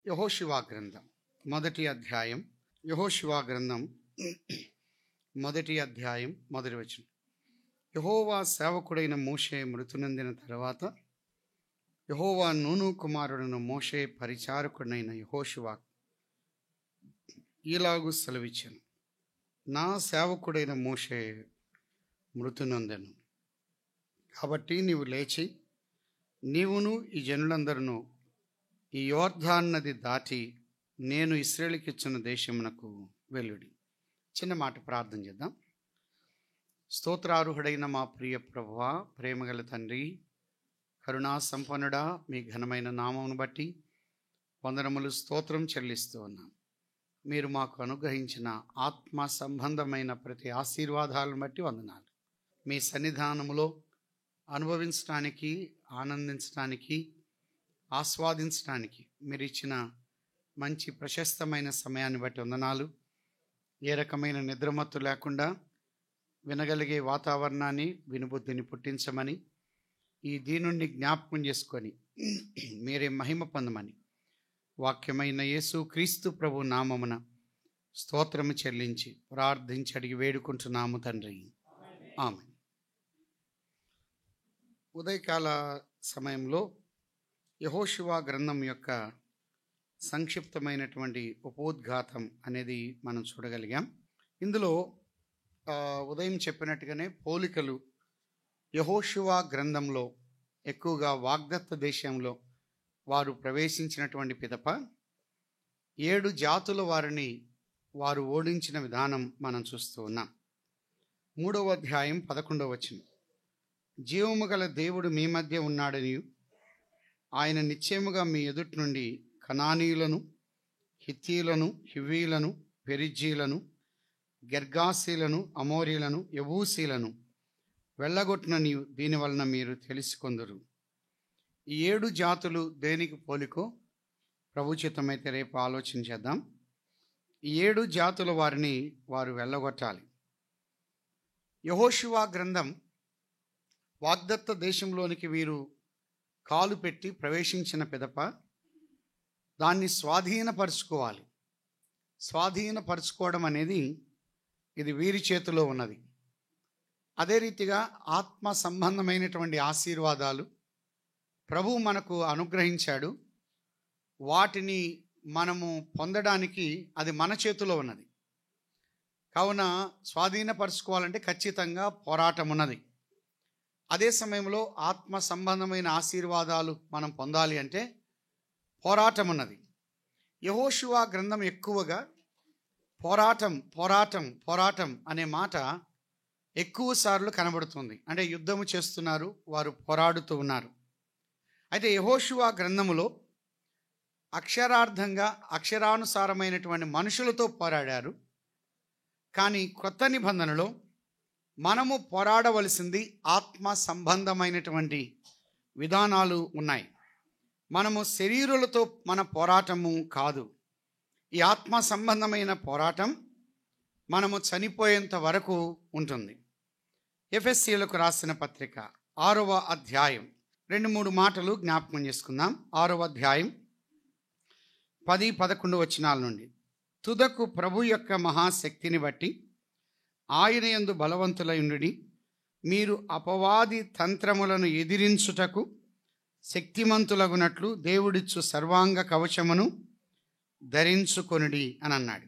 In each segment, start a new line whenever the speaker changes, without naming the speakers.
యెహోషువ గ్రంథం మొదటి అధ్యాయం. యెహోషువ గ్రంథం మొదటి అధ్యాయం మొదటి వచనం. యెహోవా సేవకుడైన మోషే మృతి నొందిన తర్వాత యెహోవా నూను కుమారుడైన మోషే పరిచారకుడైన యెహోషువ ఈలాగు సెలవిచ్చాను. నా సేవకుడైన మోషే మృతి నొందెను. కాబట్టి నీవు లేచి నీవును ఈ జనులందరూ ఈ యోర్దాను నది దాటి నేను ఇశ్రాయేలుకి ఇచ్చిన దేశమునకు వెళ్ళుడి. చిన్న మాట ప్రార్థన చేద్దాం. స్తోత్రార్హుడైన మా ప్రియ ప్రభువా, ప్రేమగల తండ్రి, కరుణా సంపన్నుడా, మీ ఘనమైన నామమును బట్టి వందనములు స్తోత్రం చెల్లిస్తూ ఉన్నాం. మీరు మాకు అనుగ్రహించిన ఆత్మ సంబంధమైన ప్రతి ఆశీర్వాదాలను బట్టి వందనాలు. మీ సన్నిధానములో అనుభవించడానికి, ఆనందించడానికి, ఆస్వాదించడానికి మీరు ఇచ్చిన మంచి ప్రశస్తమైన సమయాన్ని బట్టి వందనాలు. ఏ రకమైన నిద్రమత్తు లేకుండా వినగలిగే వాతావరణాన్ని, వినుబుద్ధిని పుట్టించమని, ఈ దీనుణ్ణి జ్ఞాపకం చేసుకొని మీరే మహిమ పొందమని వాక్యమైన యేసు క్రీస్తు ప్రభు నామమున స్తోత్రము చెల్లించి ప్రార్థించి అడిగి వేడుకుంటున్నాము తండ్రి, ఆమేన్. ఉదయకాల సమయంలో యెహోషువ గ్రంథం యొక్క సంక్షిప్తమైనటువంటి ఉపోద్ఘాతం అనేది మనం చూడగలిగాం. ఇందులో ఉదయం చెప్పినట్టుగానే పోలికలు యెహోషువ గ్రంథంలో ఎక్కువగా వాగ్దత్త దేశంలో వారు ప్రవేశించినటువంటి పిదప 7 జాతుల వారిని వారు ఓడించిన విధానం మనం చూస్తూ ఉన్నాం. 3వ అధ్యాయం 11వ వచనం. జీవము గల దేవుడు మీ మధ్య ఉన్నాడనియు ఆయన నిశ్చయముగా మీ ఎదుటి నుండి కనానీయులను, హిత్తీయులను, హివ్వీయులను, పెరిజ్జీలను, గెర్గాసీలను, అమోరీలను, యెబూసీలను వెళ్ళగొట్టినని దీనివలన మీరు తెలుసుకొందురు. ఈ 7 జాతులు దేనికి పోలికో ప్రభుచితమైతే రేపు ఆలోచన చేద్దాం. ఈ 7 జాతుల వారిని వారు వెళ్ళగొట్టాలి. యెహోషువ గ్రంథం వాగ్దత్త దేశంలోనికి వీరు కాలు పెట్టి ప్రవేశించిన పిదప దాన్ని స్వాధీనపరుచుకోవాలి. స్వాధీనపరుచుకోవడం అనేది ఇది వీరి చేతిలో ఉన్నది. అదే రీతిగా ఆత్మ సంబంధమైనటువంటి ఆశీర్వాదాలు ప్రభువు మనకు అనుగ్రహించాడు. వాటిని మనము పొందడానికి అది మన చేతిలో ఉన్నది. కావున స్వాధీనపరుచుకోవాలంటే ఖచ్చితంగా పోరాటం ఉన్నది. అదే సమయంలో ఆత్మ సంబంధమైన ఆశీర్వాదాలు మనం పొందాలి అంటే పోరాటం ఉన్నది. యెహోషువ గ్రంథం ఎక్కువగా పోరాటం పోరాటం పోరాటం అనే మాట ఎక్కువ సార్లు కనబడుతుంది. అంటే యుద్ధము చేస్తున్నారు, వారు పోరాడుతూ ఉన్నారు. అయితే యెహోషువ గ్రంథములో అక్షరార్థంగా అక్షరానుసారమైనటువంటి మనుషులతో పోరాడారు. కానీ కొత్త నిబంధనలో మనము పోరాడవలసింది ఆత్మ సంబంధమైనటువంటి విధానాలు ఉన్నాయి. మనము శరీరులతో మన పోరాటము కాదు. ఈ ఆత్మ సంబంధమైన పోరాటం మనము చనిపోయేంత వరకు ఉంటుంది. ఎఫెసీయులకు రాసిన పత్రిక 6వ అధ్యాయం 2-3 మాటలు జ్ఞాపకం చేసుకుందాం. 6వ అధ్యాయం 10-11 వచనాల నుండి. తుదకు ప్రభు యొక్క మహాశక్తిని బట్టి ఆయన యందు బలవంతులయుండుడి, మీరు అపవాది తంత్రములను ఎదిరించుటకు శక్తిమంతులగునట్లు దేవుడిచ్చు సర్వాంగ కవచమును ధరించుకొనుడి అని అన్నాడు.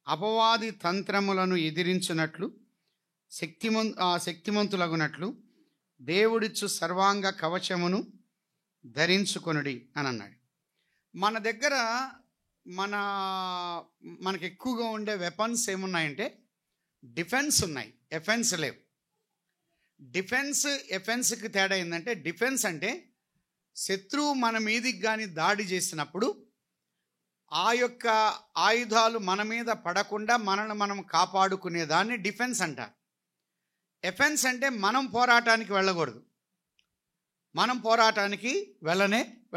అపవాది తంత్రములను ఎదిరించునట్లు శక్తిమంతులగునట్లు దేవుడిచ్చు సర్వాంగ కవచమును ధరించుకొనుడి అని అన్నాడు. మన దగ్గర మనకు ఎక్కువగా ఉండే వెపన్స్ ఏమున్నాయంటే డిఫెన్స్ ఉన్నాయి, ఎఫెన్స్ లేవు. డిఫెన్స్ ఎఫెన్స్కి తేడా ఏంటంటే, డిఫెన్స్ అంటే శత్రువు మన మీదికి కానీ దాడి చేసినప్పుడు ఆ యొక్క ఆయుధాలు మన మీద పడకుండా మనల్ని మనం కాపాడుకునేదాన్ని డిఫెన్స్ అంటారు. ఎఫెన్స్ అంటే మనం పోరాటానికి వెళ్ళకూడదు, మనం పోరాటానికి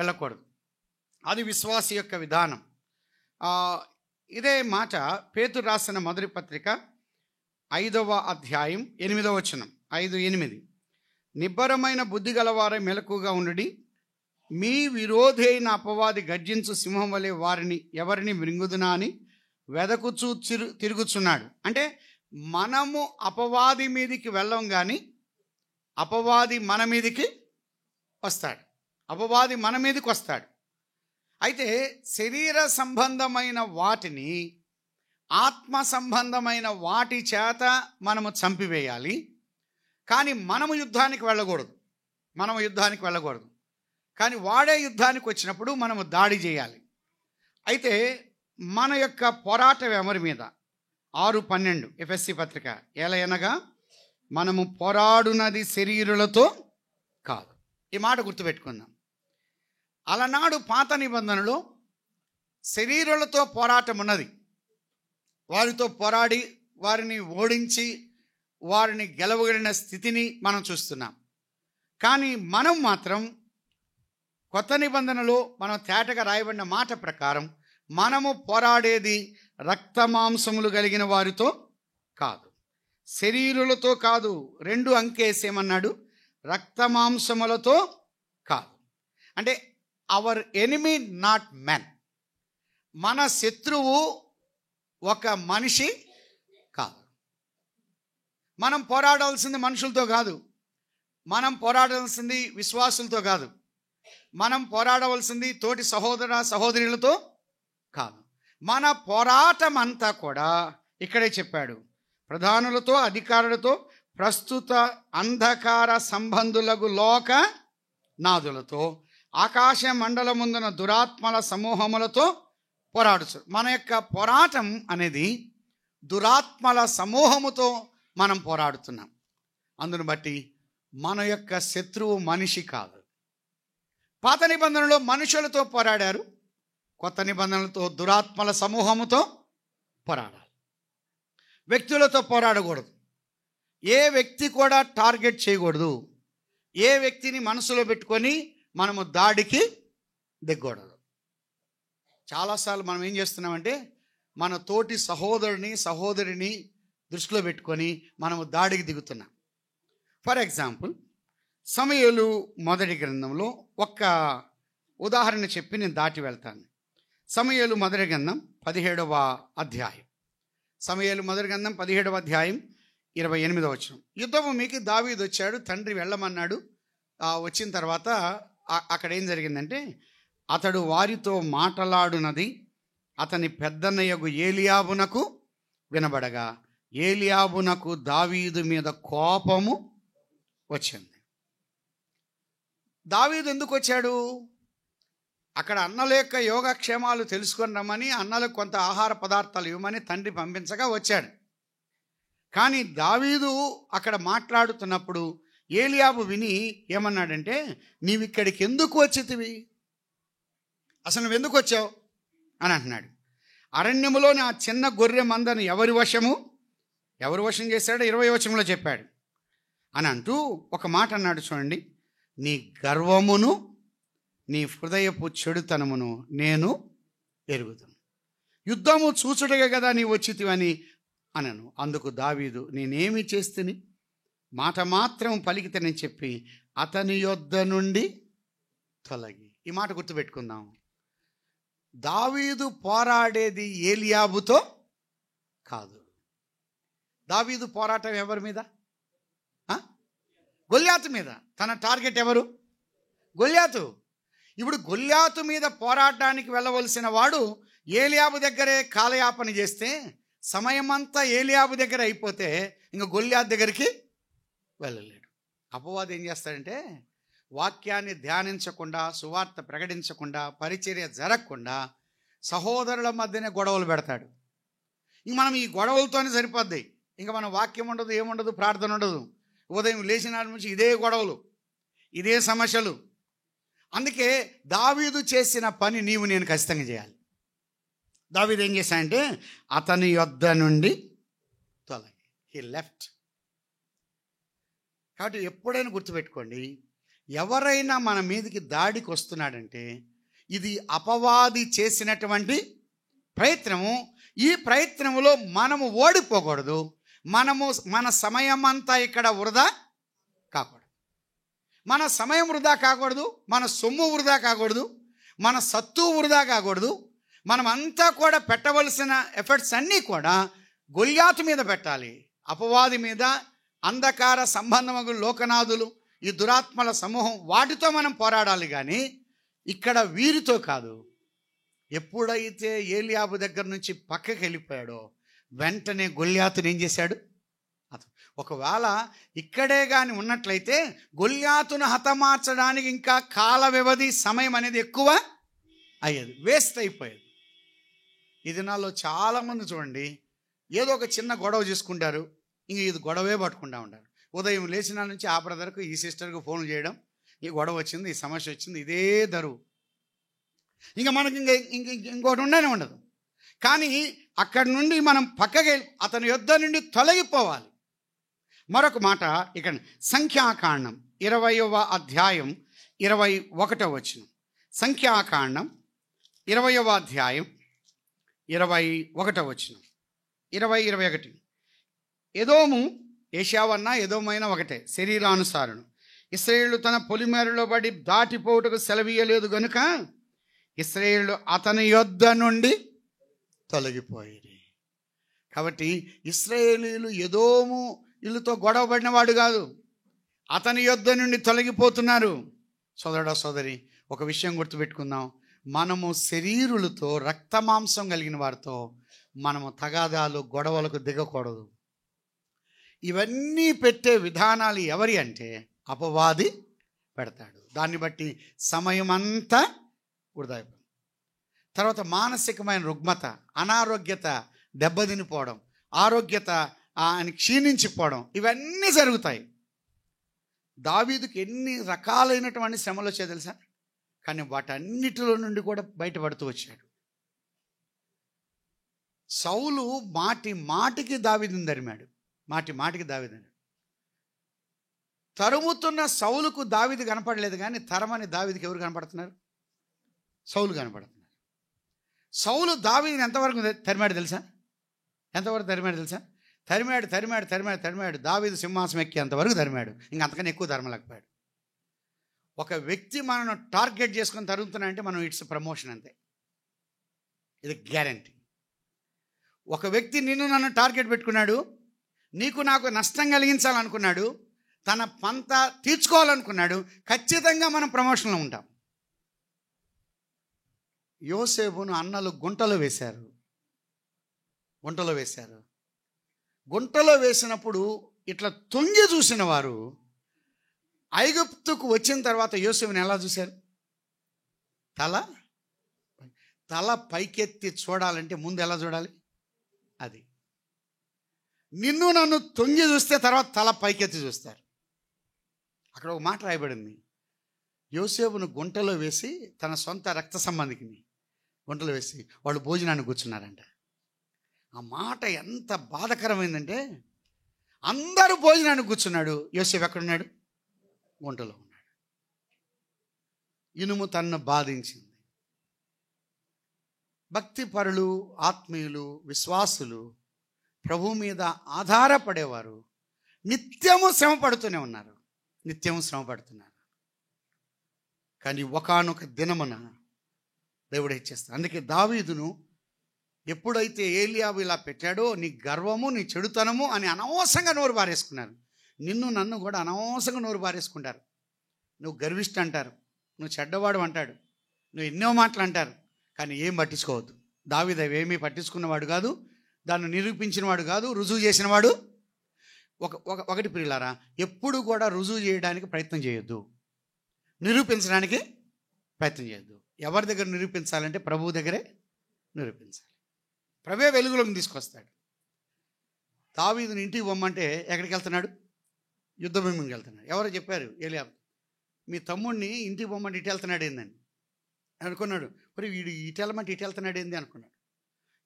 వెళ్ళకూడదు. అది విశ్వాసి యొక్క విధానం. ఇదే మాట పేతురు రాసిన మొదటి పత్రిక 5వ అధ్యాయం 8వ వచనం. 5:8. నిబ్బరమైన బుద్ధి గలవారై మెలకుగా ఉండుడి, మీ విరోధి అయిన అపవాది గర్జించు సింహం వలె ఎవరిని మృంగుదునా అని వెదకుచూ తిరుగుచున్నాడు. అంటే మనము అపవాది మీదికి వెళ్ళం, కానీ అపవాది మన మీదికి వస్తాడు. అపవాది మన మీదకి వస్తాడు. అయితే శరీర సంబంధమైన వాటిని ఆత్మ సంబంధమైన వాటి చేత మనము చంపివేయాలి, కానీ మనము యుద్ధానికి వెళ్ళకూడదు. కానీ వాడే యుద్ధానికి వచ్చినప్పుడు మనము దాడి చేయాలి. అయితే మన యొక్క పోరాటం ఎవరి మీద? 6:12 ఎఫెసీ పత్రిక. ఎలయనగా మనము పోరాడునది శరీరులతో కాదు. ఈ మాట గుర్తుపెట్టుకుందాం. అలనాడు పాత నిబంధనలో శరీరులతో పోరాటం ఉన్నది. వారితో పోరాడి వారిని ఓడించి వారిని గెలవగలిగిన స్థితిని మనం చూస్తున్నాం. కానీ మనం మాత్రం కొత్త నిబంధనలో మనం తేటగా రాయబడిన మాట ప్రకారం మనము పోరాడేది రక్తమాంసములు కలిగిన వారితో కాదు, శరీరులతో కాదు. 2 అంకేసేమన్నాడు, రక్తమాంసములతో కాదు. అంటే అవర్ ఎనిమీ నాట్ మెన్. మన శత్రువు ఒక మనిషి కాదు. మనం పోరాడాల్సింది మనుషులతో కాదు, మనం పోరాడాల్సింది విశ్వాసులతో కాదు, మనం పోరాడవలసింది తోటి సహోదర సహోదరులతో కాదు. మన పోరాటం అంతా కూడా ఇక్కడే చెప్పాడు, ప్రధానులతో అధికారులతో ప్రస్తుత అంధకార సంబంధులకు లోక నాదులతో ఆకాశ మండలముందున దురాత్మల సమూహములతో పోరాడుచు. మన యొక్క పోరాటం అనేది దురాత్మల సమూహముతో మనం పోరాడుతున్నాం. అందును బట్టి మన యొక్క శత్రువు మనిషి కాదు. పాత నిబంధనలో మనుషులతో పోరాడారు, కొత్త నిబంధనలతో దురాత్మల సమూహముతో పోరాడాలి. వ్యక్తులతో పోరాడకూడదు. ఏ వ్యక్తి కూడా టార్గెట్ చేయకూడదు. ఏ వ్యక్తిని మనసులో పెట్టుకొని మనము దాడికి దిగకూడదు. చాలాసార్లు మనం ఏం చేస్తున్నామంటే మన తోటి సహోదరిని దృష్టిలో పెట్టుకొని మనము దాడికి దిగుతున్నాం. ఫర్ ఎగ్జాంపుల్, సమూయేలు మొదటి గ్రంథంలో ఒక్క ఉదాహరణ చెప్పి నేను దాటి వెళ్తాను. సమూయేలు మొదటి గ్రంథం 17వ అధ్యాయం. సమూయేలు మొదటి గ్రంథం 17వ అధ్యాయం 28వ వచనం. యుద్ధము మీకు దావీదు వచ్చాడు, తండ్రి వెళ్ళమన్నాడు. వచ్చిన తర్వాత అక్కడ ఏం జరిగిందంటే, అతడు వారితో మాట్లాడునది అతని పెద్దన్నయ్యకు ఏలియాబునకు వినబడగా ఏలియాబునకు దావీదు మీద కోపము వచ్చింది. దావీదు ఎందుకు వచ్చాడు? అక్కడ అన్నల యొక్క యోగక్షేమాలు తెలుసుకొని రమ్మని, అన్నలకు కొంత ఆహార పదార్థాలు ఇవ్వమని తండ్రి పంపించగా వచ్చాడు. కానీ దావీదు అక్కడ మాట్లాడుతున్నప్పుడు ఏలియాబు విని ఏమన్నాడంటే, నీవు ఇక్కడికి ఎందుకు వచ్చితివి? అసలు నువ్వు ఎందుకు వచ్చావు అని అంటున్నాడు. అరణ్యములో నా చిన్న గొర్రె మందను ఎవరు వశం చేశాడో 20వ వచనంలో చెప్పాడు అని అంటూ ఒక మాట అన్నాడు. చూడండి, నీ గర్వమును నీ హృదయపు చెడుతనమును నేను ఎరుగుతాను. యుద్ధము చూచుటగా కదా నీవు వచ్చితివని అనను. అందుకు దావీదు, నేనేమి చేస్తుని మాట మాత్రం పలికితేనని చెప్పి అతని యొద్ద నుండి తొలగి. ఈ మాట గుర్తుపెట్టుకుందాం. దావీదు పోరాడేది ఏలియాబుతో కాదు. దావీదు పోరాటం ఎవరి మీద? గొల్యాతు మీద. తన టార్గెట్ ఎవరు? గొల్యాతు. ఇప్పుడు గొల్యాతు మీద పోరాటానికి వెళ్ళవలసిన వాడు ఏలియాబు దగ్గరే కాలయాపన చేస్తే, సమయమంతా ఏలియాబు దగ్గర అయిపోతే ఇంకా గొల్యాతు దగ్గరికి వెళ్ళలేడు. అపవాది ఏం చేస్తాడంటే, వాక్యాన్ని ధ్యానించకుండా, సువార్త ప్రకటించకుండా, పరిచర్య జరగకుండా సహోదరుల మధ్యనే గొడవలు పెడతాడు. ఇంక మనం ఈ గొడవలతోనే సరిపోద్ది. ఇంకా మన వాక్యం ఉండదు, ఏముండదు, ప్రార్థన ఉండదు. ఉదయం లేచిన నుంచి ఇదే గొడవలు, ఇదే సమస్యలు. అందుకే దావీదు చేసిన పని నీవు నేను ఖచ్చితంగా చేయాలి. దావీదు ఏం చేశాడంటే అతని యొద్ద నుండి తొలగి, హీ లెఫ్ట్. కాబట్టి ఎప్పుడైనా గుర్తుపెట్టుకోండి, ఎవరైనా మన మీదకి దాడికి వస్తున్నాడంటే ఇది అపవాది చేసినటువంటి ప్రయత్నము. ఈ ప్రయత్నములో మనము ఓడిపోకూడదు. మన సమయం అంతా ఇక్కడ వృధా కాకూడదు. మన సమయం వృధా కాకూడదు, మన సొమ్ము వృధా కాకూడదు, మన సత్తు వృధా కాకూడదు. మనం అంతా కూడా పెట్టవలసిన ఎఫర్ట్స్ అన్నీ కూడా గొల్యాతు మీద పెట్టాలి, అపవాది మీద, అంధకార సంబంధము లోకనాథులు, ఈ దురాత్మల సమూహం, వాటితో మనం పోరాడాలి. కానీ ఇక్కడ వీరితో కాదు. ఎప్పుడైతే ఏలియాబు దగ్గర నుంచి పక్కకి వెళ్ళిపోయాడో వెంటనే గొల్యాతుని ఏం చేశాడు? ఒకవేళ ఇక్కడే కానీ ఉన్నట్లయితే గొల్యాతును హతమార్చడానికి ఇంకా కాల వ్యవధి, సమయం అనేది ఎక్కువ అయ్యేది, వేస్ట్ అయిపోయేది. ఈ దినాల్లో చాలామంది చూడండి, ఏదో ఒక చిన్న గొడవ చేసుకుంటారు, ఇంక ఇది గొడవే పట్టుకుంటూ ఉంటారు. ఉదయం లేచిన నుంచి ఆ బ్రదర్కు, ఈ సిస్టర్కు ఫోన్లు చేయడం, ఈ గొడవ వచ్చింది, ఈ సమస్య వచ్చింది, ఇదే దరువు. ఇంకా మనకి ఇంకోటి ఉండనే ఉండదు. కానీ అక్కడి నుండి మనం పక్కకి అతని యొద్ద నుండి తొలగిపోవాలి. మరొక మాట ఇక్కడ సంఖ్యాకాండం 20వ అధ్యాయం 21వ వచనం. సంఖ్యాకాండం 20వ అధ్యాయం 21వ వచనం. 20-21. ఎదోము, ఏషావన్నా ఎదోమైనా ఒకటే, శరీరానుసారుడు. ఇశ్రాయేలు తన పొలిమేరలో పడి దాటిపోవుటకు సెలవీయలేదు గనుక ఇశ్రాయేలు అతని యొద్ద నుండి తొలగిపోయేది. కాబట్టి ఇశ్రాయేలీలు ఎదోము ఇల్లుతో గొడవ పడినవాడు కాదు, అతని యొద్ద నుండి తొలగిపోతున్నారు. సోదరుడా సోదరి, ఒక విషయం గుర్తుపెట్టుకుందాం. మనము శరీరులతో, రక్తమాంసం కలిగిన వారితో మనము తగాదాలు, గొడవలకు దిగకూడదు. ఇవన్నీ పెట్టే విధానాలు ఎవరి అంటే అపవాది పెడతాడు. దాన్ని బట్టి సమయం అంతా వృధా. తర్వాత మానసికమైన రుగ్మత, అనారోగ్యత, దెబ్బతినిపోవడం, ఆరోగ్యత అని క్షీణించిపోవడం, ఇవన్నీ జరుగుతాయి. దావీదుకి ఎన్ని రకాలైనటువంటి శ్రమలు వచ్చాయి తెలుసా? కానీ వాటన్నిటిలో నుండి కూడా బయటపడుతూ వచ్చాడు. సౌలు మాటి మాటికి దావీదుని తరిమాడు, మాటి మాటికి దావీదుని తరుముతున్న సౌలుకు దావీదు కనపడలేదు, కానీ తరమని దావీదుకి ఎవరు కనపడుతున్నారు? సౌలు కనపడుతున్నారు. సౌలు దావీదుని ఎంతవరకు తరిమాడు తెలుసా? ఎంతవరకు తరిమాడు తెలుసా? తరిమాడు. దావీదు సింహాసనం ఎక్కేంతవరకు తరిమాడు. ఇంక అంతకన్నా ఎక్కువ తరమలేకపోయాడు. ఒక వ్యక్తి మనను టార్గెట్ చేసుకొని తరుగుతున్నాడంటే మనం ఇట్స్ ప్రమోషన్ అంతే, ఇది గ్యారంటీ. ఒక వ్యక్తి నిన్ను నన్ను టార్గెట్ పెట్టుకున్నాడు, నీకు నాకు నష్టం కలిగించాలనుకున్నాడు, తన పంత తీర్చుకోవాలనుకున్నాడు, ఖచ్చితంగా మనం ప్రమోషన్లో ఉంటాం. యోసేపును అన్నలు గుంటలో వేశారు. గుంటలో వేసినప్పుడు ఇట్లా తొంగి చూసిన వారు ఐగుప్తుకు వచ్చిన తర్వాత యోసేపుని ఎలా చూశారు? తల పైకెత్తి చూడాలంటే ముందు ఎలా చూడాలి? అది. నిన్ను నన్ను తొంగి చూస్తే తర్వాత తల పైకెత్తి చూస్తారు. అక్కడ ఒక మాట రాయబడింది, యోసేపును గుంటలో వేసి, తన సొంత రక్త సంబంధికిని గుంటలో వేసి వాళ్ళు భోజనాన్ని కూర్చున్నారంట. ఆ మాట ఎంత బాధకరమైందంటే, అందరూ భోజనానికి కూర్చున్నాడు, యోసేపు ఎక్కడున్నాడు? గుంటలో ఉన్నాడు. ఇనుము తన్ను బాధించింది. భక్తిపరులు, ఆత్మీయులు, విశ్వాసులు, ప్రభు మీద ఆధారపడేవారు నిత్యము శ్రమ పడుతున్నారు. కానీ ఒకానొక దినమున దేవుడు హెచ్చిస్తాడు. అందుకే దావీదును ఎప్పుడైతే ఏలియాబు ఇలా పెట్టాడో, నీ గర్వము, నీ చెడుతనము అని అనవసరంగా నోరు బారేసుకున్నారు. నిన్ను నన్ను కూడా అనవసరంగా నోరు బారేసుకుంటారు. నువ్వు గర్విష్ట అంటారు, నువ్వు చెడ్డవాడు అంటాడు, నువ్వు ఎన్నో మాటలు అంటారు. కానీ ఏం పట్టించుకోవద్దు. దావీదు అవేమీ పట్టించుకున్నవాడు కాదు, దాన్ని నిరూపించినవాడు కాదు, రుజువు చేసినవాడు. ఒకటి ప్రియులారా, ఎప్పుడు కూడా రుజువు చేయడానికి ప్రయత్నం చేయొద్దు, నిరూపించడానికి ప్రయత్నం చేయొద్దు. ఎవరి దగ్గర నిరూపించాలంటే ప్రభువు దగ్గరే నిరూపించాలి. ప్రభువే వెలుగులోకి తీసుకొస్తాడు. దావీదుని ఇంటికి పొమ్మంటే ఎక్కడికి వెళ్తున్నాడు? యుద్ధభూమికి వెళ్తున్నాడు. ఎవరో చెప్పారు, ఏలియాబు, మీ తమ్ముడిని ఇంటికి పొమ్మంటే ఇటు వెళ్తున్నాడు ఏందని అనుకున్నాడు. మరి వీడు ఇటు వెళ్ళమంటే ఇటు వెళ్తున్నాడు ఏంది అనుకున్నాడు.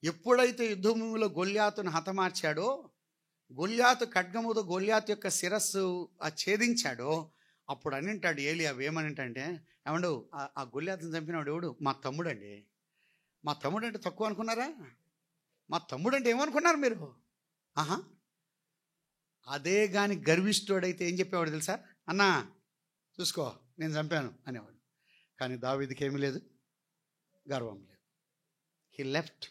ఎప్పుడైతే యుద్ధభూమిలో గొల్యాతును హతమార్చాడో, గొల్యాతు ఖడ్గముతో గొల్యాతు యొక్క శిరస్సు ఛేదించాడో, అప్పుడు అనింటాడు ఏలియాబు, ఏమనింటంటే, ఏమండు ఆ గొల్యాతుని చంపినవాడు ఎవడు? మా తమ్ముడు అండి. మా తమ్ముడు అంటే తక్కువ అనుకున్నారా? మా తమ్ముడు అంటే ఏమనుకున్నారు మీరు? అదే కానీ గర్విష్ఠుడైతే ఏం చెప్పేవాడు తెలుసా? అన్నా చూసుకో నేను చంపాను అనేవాడు. కానీ దావీదుకి ఏమీ లేదు, గర్వం లేదు. He left.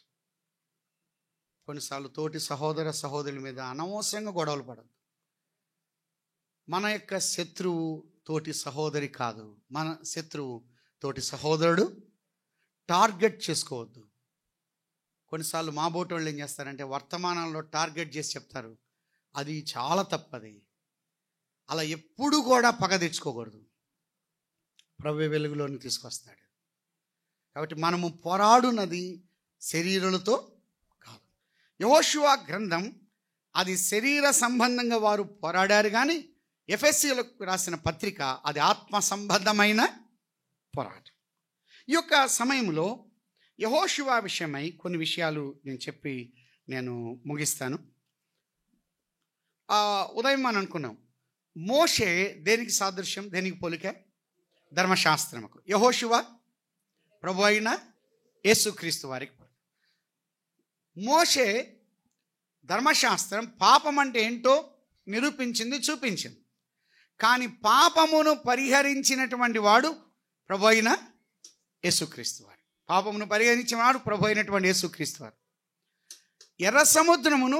కొన్నిసార్లు తోటి సహోదర సహోదరుల మీద అనవసరంగా గొడవలు పడదు. మన యొక్క శత్రువు తోటి సహోదరి కాదు, మన శత్రువు తోటి సహోదరుడు. టార్గెట్ చేసుకోవద్దు. కొన్నిసార్లు మా బోటి వాళ్ళు ఏం చేస్తారంటే వర్తమానంలో టార్గెట్ చేసి చెప్తారు. అది చాలా తప్పది. అలా ఎప్పుడు కూడా పగ తెచ్చుకోకూడదు. ప్రభువే వెలుగులోని తీసుకొస్తాడు. కాబట్టి మనము పోరాడున్నది శరీరులతో కాదు. యెహోషువ గ్రంథం అది శరీర సంబంధంగా వారు పోరాడారు, కానీ ఎఫెసీయులకు రాసిన పత్రిక అది ఆత్మ సంబంధమైన పోరాటం. ఈ యొక్క సమయంలో యెహోషువ విషయమై కొన్ని విషయాలు నేను చెప్పి నేను ముగిస్తాను. ఉదయం మనం అనుకున్నాం, మోషే దేనికి సాదృశ్యం, దేనికి పోలిక? ధర్మశాస్త్రముకు. యెహోషువ ప్రభు అయిన యేసుక్రీస్తు వారికి. మోషే ధర్మశాస్త్రం పాపం అంటే ఏంటో నిరూపించింది, చూపించింది. కానీ పాపమును పరిహరించినటువంటి వాడు ప్రభు అయిన యేసుక్రీస్తు వారు. పాపమును పరిహరించిన వాడు ప్రభు అయినటువంటి యేసుక్రీస్తు వారు. ఎర్ర సముద్రమును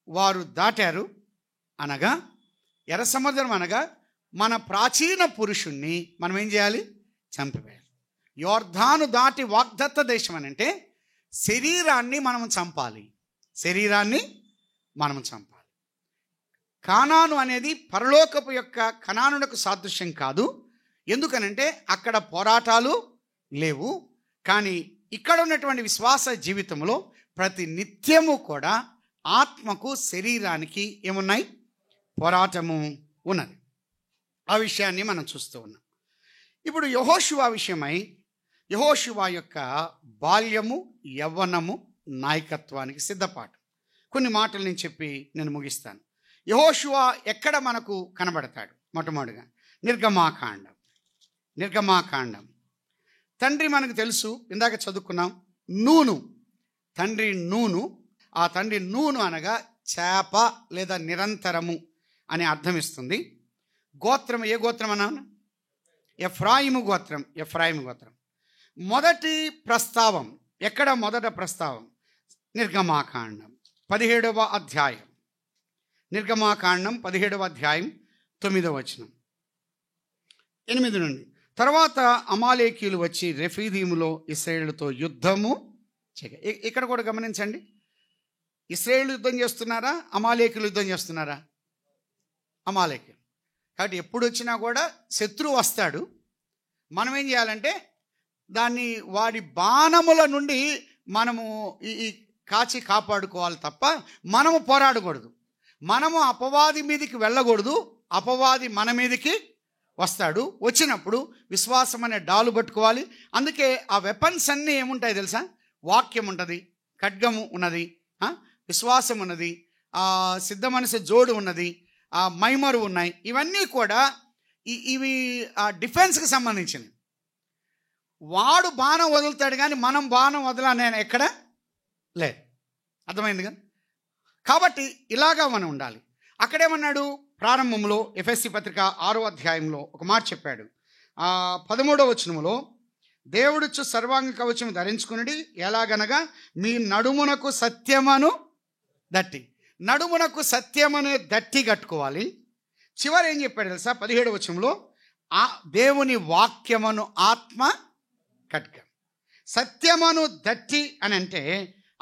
వారు దాటారు. అనగా ఎర్ర సముద్రం అనగా మన ప్రాచీన పురుషుణ్ణి మనం ఏం చేయాలి? చంపివేయాలి. యోర్దాను దాటి వాగ్దత్త దేశం అని అంటే శరీరాన్ని మనం చంపాలి. శరీరాన్ని మనం చంపాలి. కానాను అనేది పరలోకపు యొక్క కనానునకు సాదృశ్యం కాదు. ఎందుకనంటే అక్కడ పోరాటాలు లేవు. కానీ ఇక్కడ ఉన్నటువంటి విశ్వాస జీవితంలో ప్రతి నిత్యము కూడా ఆత్మకు శరీరానికి ఏమున్నాయి? పోరాటము ఉన్నది. ఆ విషయాన్ని మనం చూస్తూ ఉన్నాం. ఇప్పుడు యెహోషువ విషయమై యెహోషువ యొక్క బాల్యము, యవ్వనము, నాయకత్వానికి సిద్ధపాటు కొన్ని మాటలు నేను చెప్పి నేను ముగిస్తాను. యెహోషువ ఎక్కడ మనకు కనబడతాడు? మొట్టమొదటిగా నిర్గమాకాండం. తండ్రి మనకు తెలుసు, ఇందాక చదువుకున్నాం, నూను. తండ్రి నూను. ఆ తండ్రి నూను అనగా చేప లేదా నిరంతరము అనే అర్థం ఇస్తుంది. గోత్రం ఏ గోత్రం అన్నాను? ఎఫ్రాయిము గోత్రం. మొదటి ప్రస్తావం ఎక్కడ? మొదట ప్రస్తావం నిర్గమాకాండం 17వ అధ్యాయం. నిర్గమాకాండం 17వ అధ్యాయం 9వ వచనం 8 నుండి. తర్వాత అమాలేకీయులు వచ్చి రెఫీదీములో ఇశ్రాయేలుతో యుద్ధము చేయగా. ఇక్కడ కూడా గమనించండి, ఇశ్రాయేలు యుద్ధం చేస్తున్నారా, అమాలేకీయులు యుద్ధం చేస్తున్నారా? అమాలేకీయులు. కాబట్టి ఎప్పుడు వచ్చినా కూడా శత్రువు వస్తాడు. మనం ఏం చేయాలంటే దాన్ని వాడి బాణముల నుండి మనము ఈ కాచి కాపాడుకోవాలి తప్ప మనము పోరాడకూడదు. మనము అపవాది మీదకి వెళ్ళకూడదు. అపవాది మన మీదకి వస్తాడు. వచ్చినప్పుడు విశ్వాసం అనే డాలు పట్టుకోవాలి. అందుకే ఆ వెపన్స్ అన్నీ ఏముంటాయి తెలుసా? వాక్యం ఉంటుంది, ఖడ్గము ఉన్నది, విశ్వాసం ఉన్నది, సిద్ధ మనసు జోడు ఉన్నది, మైమరు ఉన్నాయి. ఇవన్నీ కూడా ఇవి డిఫెన్స్కి సంబంధించినవి. వాడు బాణం వదులుతాడు కానీ మనం బాణం వదలని ఎక్కడ లేదు. అర్థమైంది కదా? కాబట్టి ఇలాగా మనం ఉండాలి. అక్కడేమన్నాడు? ప్రారంభంలో ఎఫెసీ పత్రిక 6వ అధ్యాయంలో ఒక మాట చెప్పాడు. 13వ వచనములో దేవుడిచ్చు సర్వాంగ కవచం ధరించుకుని ఎలాగనగా మీ నడుమునకు సత్యమను దట్టి. నడుమునకు సత్యమనే దట్టి కట్టుకోవాలి. చివరి ఏం చెప్పాడు తెలుసా? 17వ వచనంలో దేవుని వాక్యమను ఆత్మ ఖడ్గం. సత్యమను దట్టి అని అంటే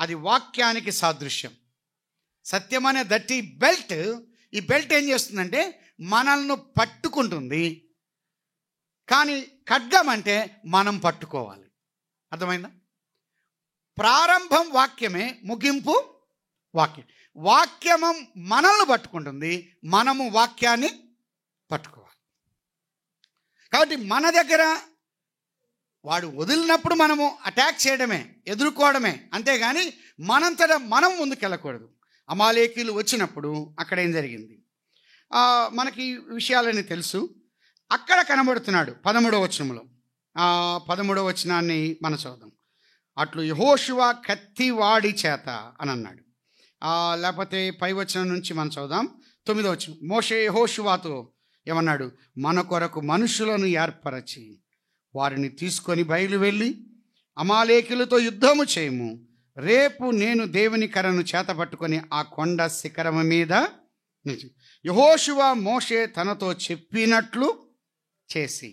అది వాక్యానికి సాదృశ్యం. సత్యమనే దట్టి బెల్ట్. ఈ బెల్ట్ ఏం చేస్తుందంటే మనల్ని పట్టుకుంటుంది. కానీ ఖడ్గం అంటే మనం పట్టుకోవాలి. అర్థమైందా? ప్రారంభం వాక్యమే, ముగింపు వాక్యం. వాక్యము మనల్ని పట్టుకుంటుంది, మనము వాక్యాన్ని పట్టుకోవాలి. కాబట్టి మన దగ్గర వాడు వదిలినప్పుడు మనము అటాక్ చేయడమే, ఎదుర్కోవడమే, అంతేగాని మనంతటా మనం ముందుకెళ్ళకూడదు. అమాలేకీయులు వచ్చినప్పుడు అక్కడ ఏం జరిగింది మనకి విషయాలని తెలుసు. అక్కడ కనబడుతున్నాడు 13వ వచనంలో. 13వ వచనాన్ని మనం చదువుదాం. అట్లు యెహోషువ కత్తివాడి చేత అని అన్నాడు. లేకపోతే పై వచనం నుంచి మనం చదువుదాం. 9వ వచనం. మోషే యెహోషువతో ఏమన్నాడు? మన కొరకు మనుషులను ఏర్పరచి వారిని తీసుకొని బయలు వెళ్ళి అమాలేకులతో యుద్ధము చేయము. రేపు నేను దేవుని కర్రను చేతపట్టుకొని ఆ కొండ శిఖరము మీద యెహోషువ మోషే తనతో చెప్పినట్లు చేసి.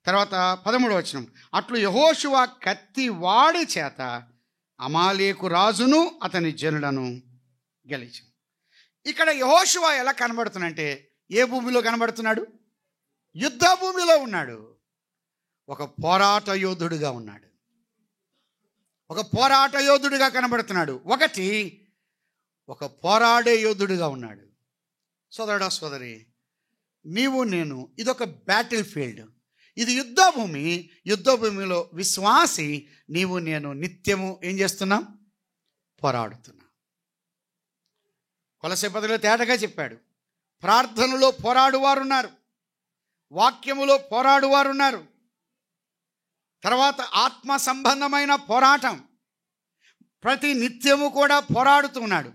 తర్వాత 13వ వచనం, అట్లు యెహోషువ కత్తి వాడి చేత అమాలేకు రాజును అతని జనులను గెలిచి. ఇక్కడ యెహోషువ ఎలా కనబడుతున్నాడంటే ఏ భూమిలో కనబడుతున్నాడు? యుద్ధ భూమిలో ఉన్నాడు. ఒక పోరాట యోధుడుగా ఉన్నాడు. ఒక పోరాట యోధుడిగా కనబడుతున్నాడు. ఒక పోరాడే యోధుడిగా ఉన్నాడు. సోదరుడా సోదరి, నీవు నేను ఇదొక బ్యాటిల్ ఫీల్డ్, ఇది యుద్ధ భూమి. యుద్ధ భూమిలో విశ్వాసి నీవు నేను నిత్యము ఏం చేస్తున్నాం? పోరాడుతున్నాం. కొలస్సే పత్రికలో తేటగా చెప్పాడు, ప్రార్థనలో పోరాడువారున్నారు, వాక్యములో పోరాడువారున్నారు. తర్వాత ఆత్మ సంబంధమైన పోరాటం, ప్రతి నిత్యము కూడా పోరాడుతూ ఉన్నాడు.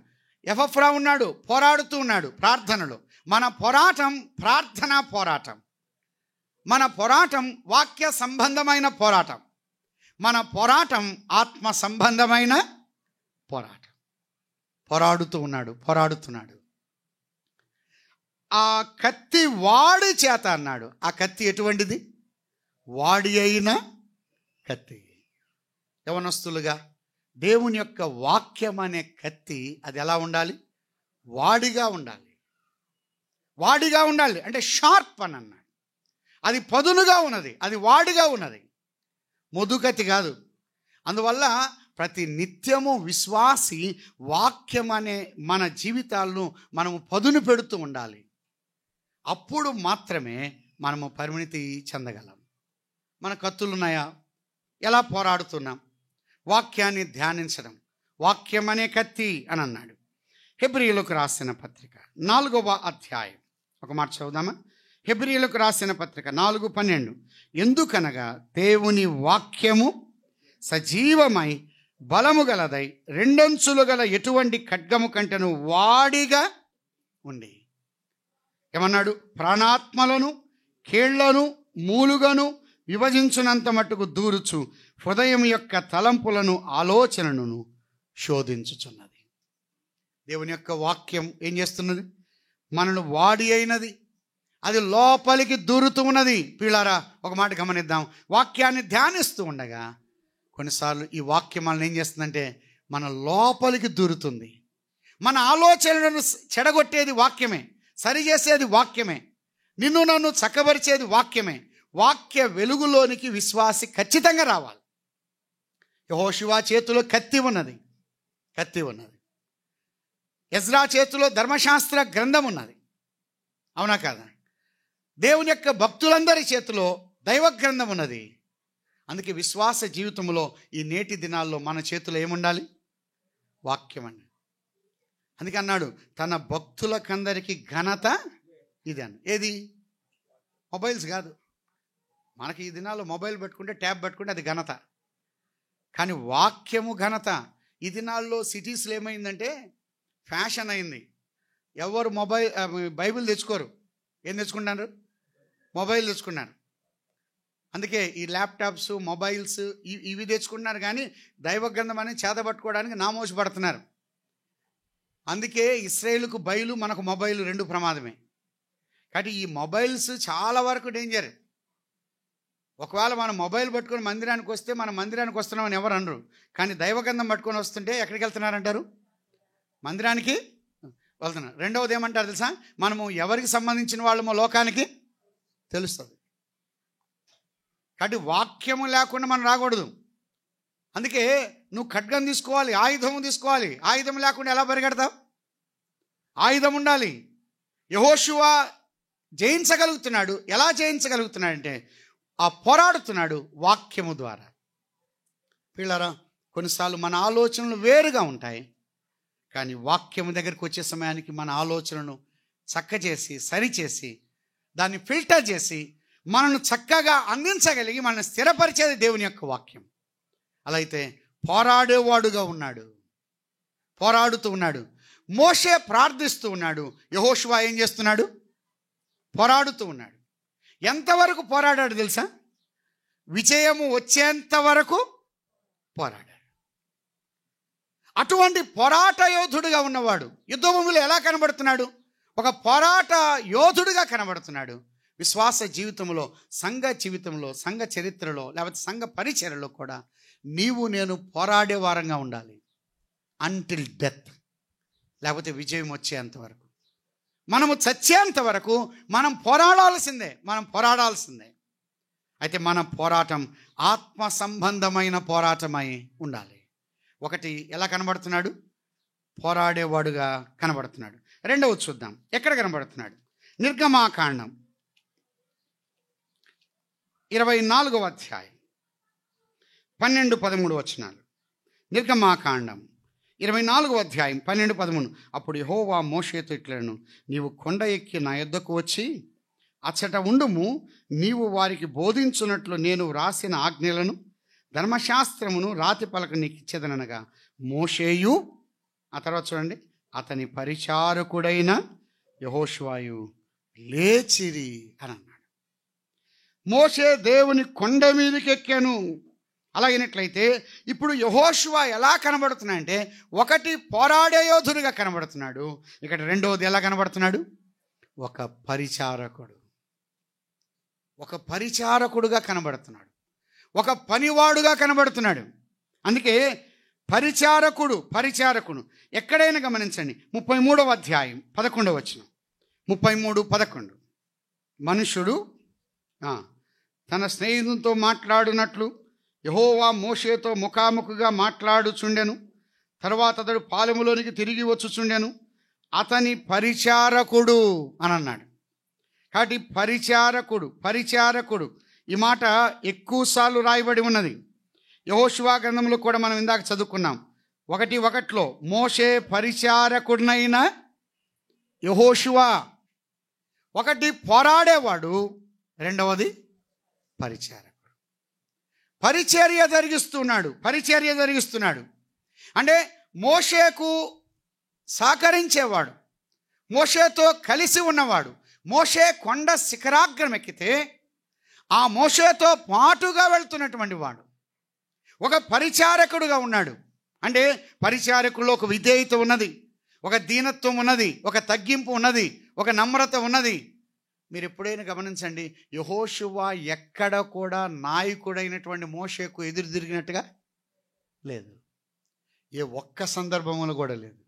ఎఫ్రా ఉన్నాడు, పోరాడుతూ ఉన్నాడు ప్రార్థనలో. మన పోరాటం ప్రార్థనా పోరాటం, మన పోరాటం వాక్య సంబంధమైన పోరాటం, మన పోరాటం ఆత్మ సంబంధమైన పోరాటం. పోరాడుతున్నాడు. ఆ కత్తి వాడి చేత అన్నాడు. ఆ కత్తి ఎటువంటిది? వాడి అయిన కత్తి. యవనస్తులుగా దేవుని యొక్క వాక్యం అనే కత్తి అది ఎలా ఉండాలి? వాడిగా ఉండాలి. అంటే షార్ప్ అని అన్నాడు. అది పదునుగా ఉన్నది, అది వాడిగా ఉన్నది, మొదుకత్తి కాదు. అందువల్ల ప్రతి నిత్యము విశ్వాసి వాక్యం అనే మన జీవితాలను మనము పదును పెడుతూ ఉండాలి. అప్పుడు మాత్రమే మనము పరిణితి చెందగలం. మన కత్తులున్నాయా? ఎలా పోరాడుతున్నాం? వాక్యాన్ని ధ్యానించడం, వాక్యం అనే కత్తి అని అన్నాడు. హెబ్రీయులకు రాసిన పత్రిక 4వ అధ్యాయం ఒక మాట చదువుదామా? హెబ్రీయులకు రాసిన పత్రిక 4:12, ఎందుకనగా దేవుని వాక్యము సజీవమై బలము గలదై రెండంచులు గల ఎటువంటి ఖడ్గము కంటెను వాడిగా ఉండి. ఏమన్నాడు? ప్రాణాత్మలను కీళ్లను మూలుగను విభజించునంత మట్టుకు దూరుచు హృదయం యొక్క తలంపులను ఆలోచనను శోధించుచున్నది. దేవుని యొక్క వాక్యం ఏం చేస్తున్నది? మనను వాడి అయినది, అది లోపలికి దూరుతూ ఉన్నది. పిల్లారా, ఒక మాట గమనిద్దాం. వాక్యాన్ని ధ్యానిస్తూ ఉండగా కొన్నిసార్లు ఈ వాక్యం మనల్ని ఏం చేస్తుందంటే మన లోపలికి దూరుతుంది. మన ఆలోచనలను చెడగొట్టేది వాక్యమే, సరిచేసేది వాక్యమే, నిన్ను నన్ను చక్కబరిచేది వాక్యమే. వాక్య వెలుగులోనికి విశ్వాసి ఖచ్చితంగా రావాలి. యెహోషువ చేతిలో కత్తి ఉన్నది. ఎజ్రా చేతిలో ధర్మశాస్త్ర గ్రంథం ఉన్నది. అవునా కాదా? దేవుని యొక్క భక్తులందరి చేతిలో దైవ గ్రంథం ఉన్నది. అందుకే విశ్వాస జీవితంలో ఈ నేటి దినాల్లో మన చేతిలో ఏముండాలి? వాక్యం అండి. అందుకే అన్నాడు, తన భక్తులకందరికీ ఘనత ఇది అని. ఏది? మొబైల్స్ కాదు. మనకి ఈ దినాల్లో మొబైల్ పెట్టుకుంటే, ట్యాబ్ పెట్టుకుంటే అది ఘనత. కానీ వాక్యము ఘనత. ఈ దినాల్లో సిటీస్లో ఏమైందంటే ఫ్యాషన్ అయింది. ఎవరు బైబిల్ తెచ్చుకోరు. ఏం తెచ్చుకుంటారు? మొబైల్ తెచ్చుకున్నారు. అందుకే ఈ ల్యాప్టాప్స్, మొబైల్స్ ఇవి తెచ్చుకుంటున్నారు. కానీ దైవ గ్రంథం అని చేతపట్టుకోవడానికి నామోషి పడుతున్నారు. అందుకే ఇశ్రాయేలుకు బైలు, మనకు మొబైల్ రెండు ప్రమాదమే. కాబట్టి ఈ మొబైల్స్ చాలా వరకు డేంజర్. ఒకవేళ మనం మొబైల్ పట్టుకొని మందిరానికి వస్తే మనం మందిరానికి వస్తున్నామని ఎవరు అనరు. కానీ దైవగంధం పట్టుకొని వస్తుంటే ఎక్కడికి వెళ్తున్నారంటారు? మందిరానికి వెళ్తున్నారు. రెండవది ఏమంటారు తెలుసా? మనము ఎవరికి సంబంధించిన వాళ్ళమో లోకానికి తెలుస్తుంది. కాబట్టి వాక్యము లేకుండా మనం రాకూడదు. అందుకే నువ్వు ఖడ్గం తీసుకోవాలి, ఆయుధము తీసుకోవాలి. ఆయుధం లేకుండా ఎలా పరిగెడతావు? ఆయుధం ఉండాలి. యెహోషువ జయించగలుగుతున్నాడు. ఎలా జయించగలుగుతున్నాడంటే ఆ పోరాడుతున్నాడు వాక్యము ద్వారా. పిల్లరా, కొన్నిసార్లు మన ఆలోచనలు వేరుగా ఉంటాయి. కానీ వాక్యము దగ్గరికి వచ్చే సమయానికి మన ఆలోచనను చక్కచేసి, సరిచేసి, దాన్ని ఫిల్టర్ చేసి మనను చక్కగా అందించగలిగి మనల్ని స్థిరపరిచేది దేవుని యొక్క వాక్యం. అలా అయితే పోరాడేవాడుగా ఉన్నాడు, పోరాడుతూ ఉన్నాడు. మోషే ప్రార్థిస్తూ ఉన్నాడు. యెహోషువ ఏం చేస్తున్నాడు? పోరాడుతూ ఉన్నాడు. ఎంతవరకు పోరాడాడు తెలుసా? విజయము వచ్చేంత వరకు పోరాడాడు. అటువంటి పోరాట యోధుడిగా ఉన్నవాడు యుద్ధభూమిలో ఎలా కనబడుతున్నాడు? ఒక పోరాట యోధుడిగా కనబడుతున్నాడు. విశ్వాస జీవితంలో, సంఘ జీవితంలో, సంఘ చరిత్రలో, లేకపోతే సంఘ పరిచర్యలో కూడా నీవు నేను పోరాడే వారంగా ఉండాలి. అంటిల్ డెత్, లేకపోతే విజయం వచ్చేంత వరకు, మనము చచ్చేంత వరకు మనం పోరాడాల్సిందే. అయితే మన పోరాటం ఆత్మ సంబంధమైన పోరాటమై ఉండాలి. ఒకటి, ఎలా కనబడుతున్నాడు? పోరాడేవాడుగా కనబడుతున్నాడు. రెండవది చూద్దాం, ఎక్కడ కనబడుతున్నాడు? నిర్గమాకాండం 24వ అధ్యాయం 12-13 వచనాలు. నిర్గమాకాండం 24వ అధ్యాయం 12-13. అప్పుడు యెహోవా మోషేతో ఇట్లను, నీవు కొండ ఎక్కి నా యొద్దకు వచ్చి అచ్చట ఉండుము. నీవు వారికి బోధించున్నట్లు నేను వ్రాసిన ఆజ్ఞలను, ధర్మశాస్త్రమును రాతి పలక నీకు ఇచ్చేదనగా మోషేయు, ఆ తర్వాత చూడండి, అతని పరిచారకుడైన యెహోషువయు లేచిరి అని అన్నాడు. మోషే దేవుని కొండ మీదకి ఎక్కాను. అలాగైనట్లయితే ఇప్పుడు యెహోషువ ఎలా కనబడుతున్నాడంటే, ఒకటి పోరాడే యోధుడిగా కనబడుతున్నాడు. ఇక్కడ రెండవది ఎలా కనబడుతున్నాడు? ఒక పరిచారకుడుగా కనబడుతున్నాడు. ఒక పనివాడుగా కనబడుతున్నాడు. అందుకే పరిచారకుడు ఎక్కడైనా గమనించండి. 33వ అధ్యాయం 11వ వచనం, 33:11. మనుషుడు తన స్నేహితునితో మాట్లాడునట్లు యెహోవా మోషేతో ముఖాముఖిగా మాట్లాడుచుండెను. తర్వాత అతడు పాలెములోనికి తిరిగి వచ్చుచుండెను. అతని పరిచారకుడు అని అన్నాడు. కాబట్టి పరిచారకుడు ఈ మాట ఎక్కువసార్లు రాయబడి ఉన్నది. యెహోషువ గ్రంథంలో కూడా మనం ఇందాక చదువుకున్నాం. 1:1 మోషే పరిచారకుడినైన యెహోషువ. ఒకటి పోరాడేవాడు, రెండవది పరిచారకుడు. పరిచర్య జరిగిస్తున్నాడు. అంటే మోషేకు సహకరించేవాడు, మోషేతో కలిసి ఉన్నవాడు. మోషే కొండ శిఖరాగ్రం ఎక్కితే ఆ మోషేతో పాటుగా వెళ్తున్నటువంటి వాడు ఒక పరిచారకుడుగా ఉన్నాడు. అంటే పరిచారకుల్లో ఒక విధేయత ఉన్నది, ఒక దీనత్వం ఉన్నది, ఒక తగ్గింపు ఉన్నది, ఒక నమ్రత ఉన్నది. మీరు ఎప్పుడైనా గమనించండి, యెహోషువ ఎక్కడ కూడా నాయకుడైనటువంటి మోషేకు ఎదురు తిరిగినట్టుగా లేదు. ఏ ఒక్క సందర్భంలో కూడా లేదు.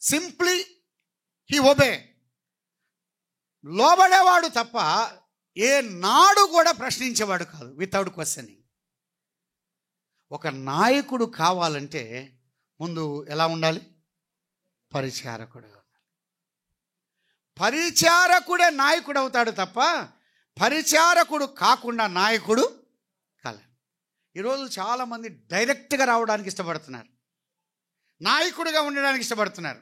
సింప్లీ హీ ఒబే, లోబడేవాడు తప్ప ఏ నాడు కూడా ప్రశ్నించేవాడు కాదు. Without questioning. ఒక నాయకుడు కావాలంటే ముందు ఎలా ఉండాలి? పరిచారకుడు. పరిచారకుడే నాయకుడు అవుతాడు తప్ప పరిచారకుడు కాకుండా నాయకుడు కాలేడు. ఈరోజు చాలామంది డైరెక్ట్గా రావడానికి ఇష్టపడుతున్నారు, నాయకుడిగా ఉండడానికి ఇష్టపడుతున్నారు,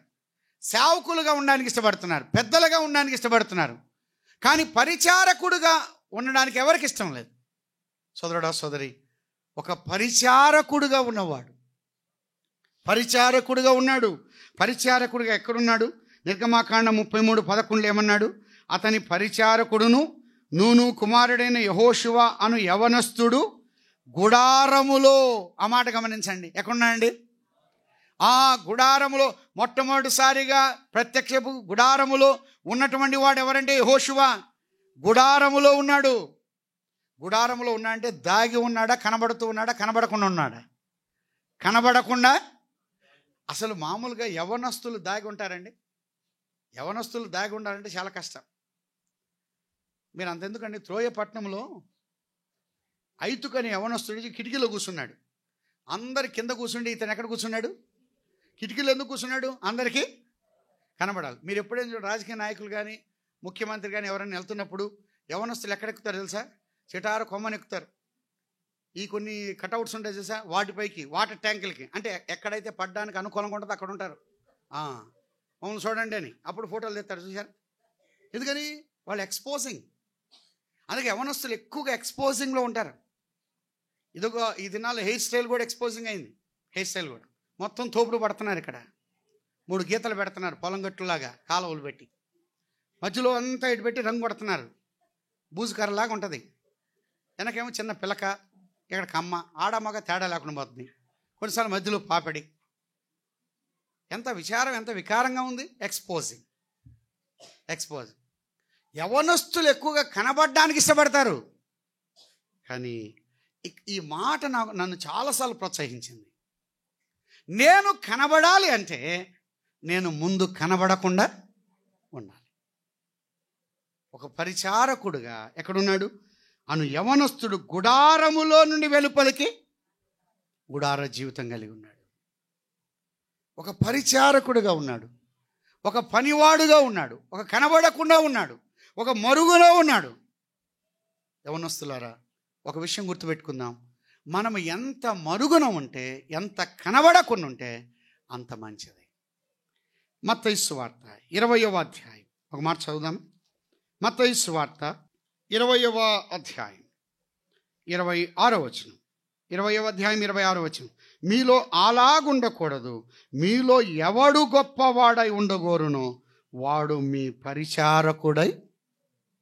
సేవకులుగా ఉండడానికి ఇష్టపడుతున్నారు, పెద్దలుగా ఉండడానికి ఇష్టపడుతున్నారు. కానీ పరిచారకుడుగా ఉండడానికి ఎవరికి ఇష్టం లేదు. సోదరుడా సోదరి, ఒక పరిచారకుడుగా ఉన్నవాడు పరిచారకుడుగా ఉన్నాడు. పరిచారకుడిగా ఎక్కడున్నాడు? నిర్గమాకాండం 33:11 ఏమన్నాడు? అతని పరిచారకుడును నూను కుమారుడైన యెహోషువ అను యవనస్తుడు గుడారములో. ఆ మాట గమనించండి, ఎక్కడున్నాడండి? ఆ గుడారములో మొట్టమొదటిసారిగా ప్రత్యక్షపు గుడారములో ఉన్నటువంటి వాడు ఎవరంటే యెహోషువ. గుడారములో ఉన్నాడు. గుడారములో ఉన్నాడంటే దాగి ఉన్నాడా, కనబడుతూ ఉన్నాడా, కనబడకుండా ఉన్నాడా? కనబడకుండా. అసలు మామూలుగా యవనస్తులు దాగి ఉంటారండి? యవనస్తులు దాగి ఉండాలంటే చాలా కష్టం. మీరు అంతెందుకండి, త్రోయపట్నంలో ఐతుకని యవనస్తుడికి కిటికీలో కూర్చున్నాడు. అందరి కింద కూర్చుండి ఇతను ఎక్కడ కూర్చున్నాడు? కిటికీలో. ఎందుకు కూర్చున్నాడు? అందరికీ కనబడాలి. మీరు ఎప్పుడైనా చూడండి, రాజకీయ నాయకులు కానీ ముఖ్యమంత్రి కానీ ఎవరైనా వెళ్తున్నప్పుడు యవనస్తులు ఎక్కడెక్కుతారు తెలుసా? చిటారు కొమ్మని ఎక్కుతారు. ఈ కొన్ని కటౌట్స్ ఉంటాయి తెలుసా, వాటిపైకి, వాటర్ ట్యాంకులకి. అంటే ఎక్కడైతే పడ్డానికి అనుకూలంగా ఉంటుందో అక్కడ ఉంటారు. మమ్మల్ని చూడండి అని అప్పుడు ఫోటోలు తెస్తారు, చూసారు? ఎందుకని? వాళ్ళు ఎక్స్పోజింగ్. అందుకే యవనస్తులు ఎక్కువగా ఎక్స్పోజింగ్లో ఉంటారు. ఈ దినాల్లో హెయిర్ స్టైల్ కూడా ఎక్స్పోజింగ్ అయింది. హెయిర్ స్టైల్ కూడా మొత్తం తోపుడు పడుతున్నారు. ఇక్కడ 3 గీతలు పెడుతున్నారు పొలం గట్టులాగా, కాలువలు పెట్టి. మధ్యలో అంతా ఇటు పెట్టి రంగు కొడుతున్నారు. బూజు కర్రలాగా ఉంటుంది. వెనకేమో చిన్న పిలక, ఇక్కడ కమ్మ, ఆడమగ తేడా లేకుండా పోతుంది. కొన్నిసార్లు మధ్యలో పాపిడి. ఎంత విచారం, ఎంత వికారంగా ఉంది. ఎక్స్పోజింగ్. యవనస్తులు ఎక్కువగా కనబడడానికి ఇష్టపడతారు. కానీ ఈ మాట నన్ను చాలాసార్లు ప్రోత్సహించింది. నేను కనబడాలి అంటే నేను ముందు కనబడకుండా ఉండాలి. ఒక పరిచారకుడుగా ఎక్కడున్నాడు? అను యవనస్తుడు గుడారములో నుండి వెలుపలికి గుడార జీవితం కలిగి ఉన్నాడు. ఒక పరిచారకుడుగా ఉన్నాడు, ఒక పనివాడుగా ఉన్నాడు, ఒక కనబడకుండా ఉన్నాడు, ఒక మరుగులో ఉన్నాడు. యవనస్తులారా, ఒక విషయం గుర్తుపెట్టుకుందాం. మనం ఎంత మరుగున ఉంటే, ఎంత కనబడకుండా ఉంటే అంత మంచిది. మత్తయి సువార్త 20వ అధ్యాయం ఒక మాట చదువుదాం. మత్తయి సువార్త 20వ అధ్యాయం 26వ వచనం. 20వ అధ్యాయం 26వ వచనం. మీలో అలాగుండకూడదు. మీలో ఎవడు గొప్పవాడై ఉండగోరునో వాడు మీ పరిచారకుడై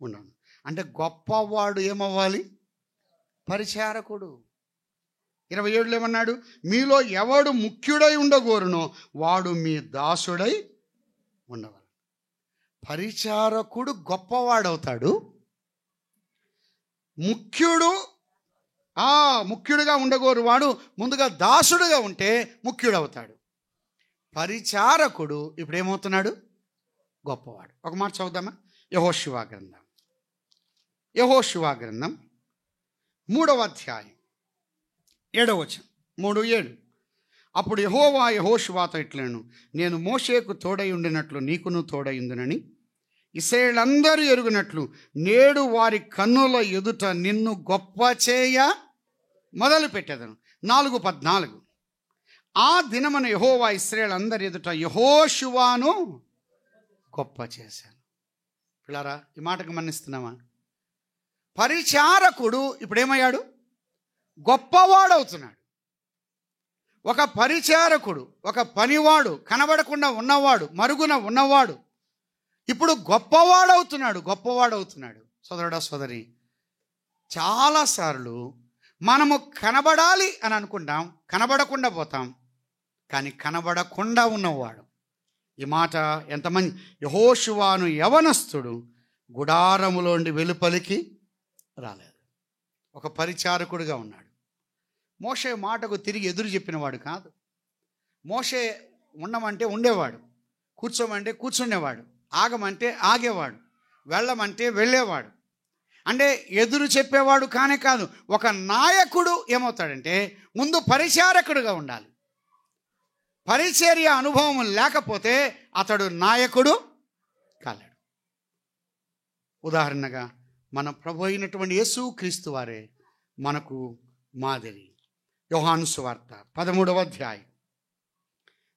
ఉండను. అంటే గొప్పవాడు ఏమవ్వాలి? పరిచారకుడు. 27లో ఏమన్నాడు? మీలో ఎవడు ముఖ్యుడై ఉండగోరునో వాడు మీ దాసుడై ఉండవాలి. పరిచారకుడు గొప్పవాడవుతాడు. ముఖ్యుడుగా ఉండగోరు వాడు ముందుగా దాసుడుగా ఉంటే ముఖ్యుడవుతాడు. పరిచారకుడు ఇప్పుడు ఏమవుతున్నాడు? గొప్పవాడు. ఒక మాట చదువుదామా? యెహోషువ గ్రంథం 3వ అధ్యాయం 7వ వచనం. 3:7. అప్పుడు యెహోవా యెహోషువతో ఇట్లను, నేను మోషేకు తోడై ఉండినట్లు నీకును తోడై ఉందునని ఇశ్రాయేలందరూ ఎరుగునట్లు నేడు వారి కన్నుల ఎదుట నిన్ను గొప్ప చేయ మొదలు పెట్టేదను. 4:14. ఆ దినమున యెహోవా ఇశ్రాయేలందరి ఎదుట యెహోషువను గొప్ప చేశాను. పిల్లారా, ఈ మాటకు మన్నిస్తున్నామా? పరిచారకుడు ఇప్పుడేమయ్యాడు? గొప్పవాడవుతున్నాడు. ఒక పరిచారకుడు, ఒక పనివాడు, కనబడకుండా ఉన్నవాడు, మరుగున ఉన్నవాడు ఇప్పుడు గొప్పవాడవుతున్నాడు. సోదరుడా, సోదరి, చాలాసార్లు మనము కనబడాలి అని అనుకుంటాం, కనబడకుండా పోతాం. కానీ కనబడకుండా ఉన్నవాడు, ఈ మాట ఎంతమంది? యెహోషువను యవనస్తుడు గుడారములోండి వెలుపలికి రాలేదు. ఒక పరిచారకుడిగా ఉన్నాడు. మోషే మాటకు తిరిగి ఎదురు చెప్పినవాడు కాదు. మోషే ఉండమంటే ఉండేవాడు, కూర్చోమంటే కూర్చునేవాడు, ఆగమంటే ఆగేవాడు, వెళ్ళమంటే వెళ్ళేవాడు. అంటే ఎదురు చెప్పేవాడు కానే కాదు. ఒక నాయకుడు ఏమవుతాడంటే ముందు పరిచారకుడుగా ఉండాలి. పరిచర్య అనుభవం లేకపోతే అతడు నాయకుడు కాలేడు. ఉదాహరణగా మన ప్రభు అయినటువంటి యేసు క్రీస్తు వారే మనకు మాదిరి. యోహాను సువార్త 13వ అధ్యాయం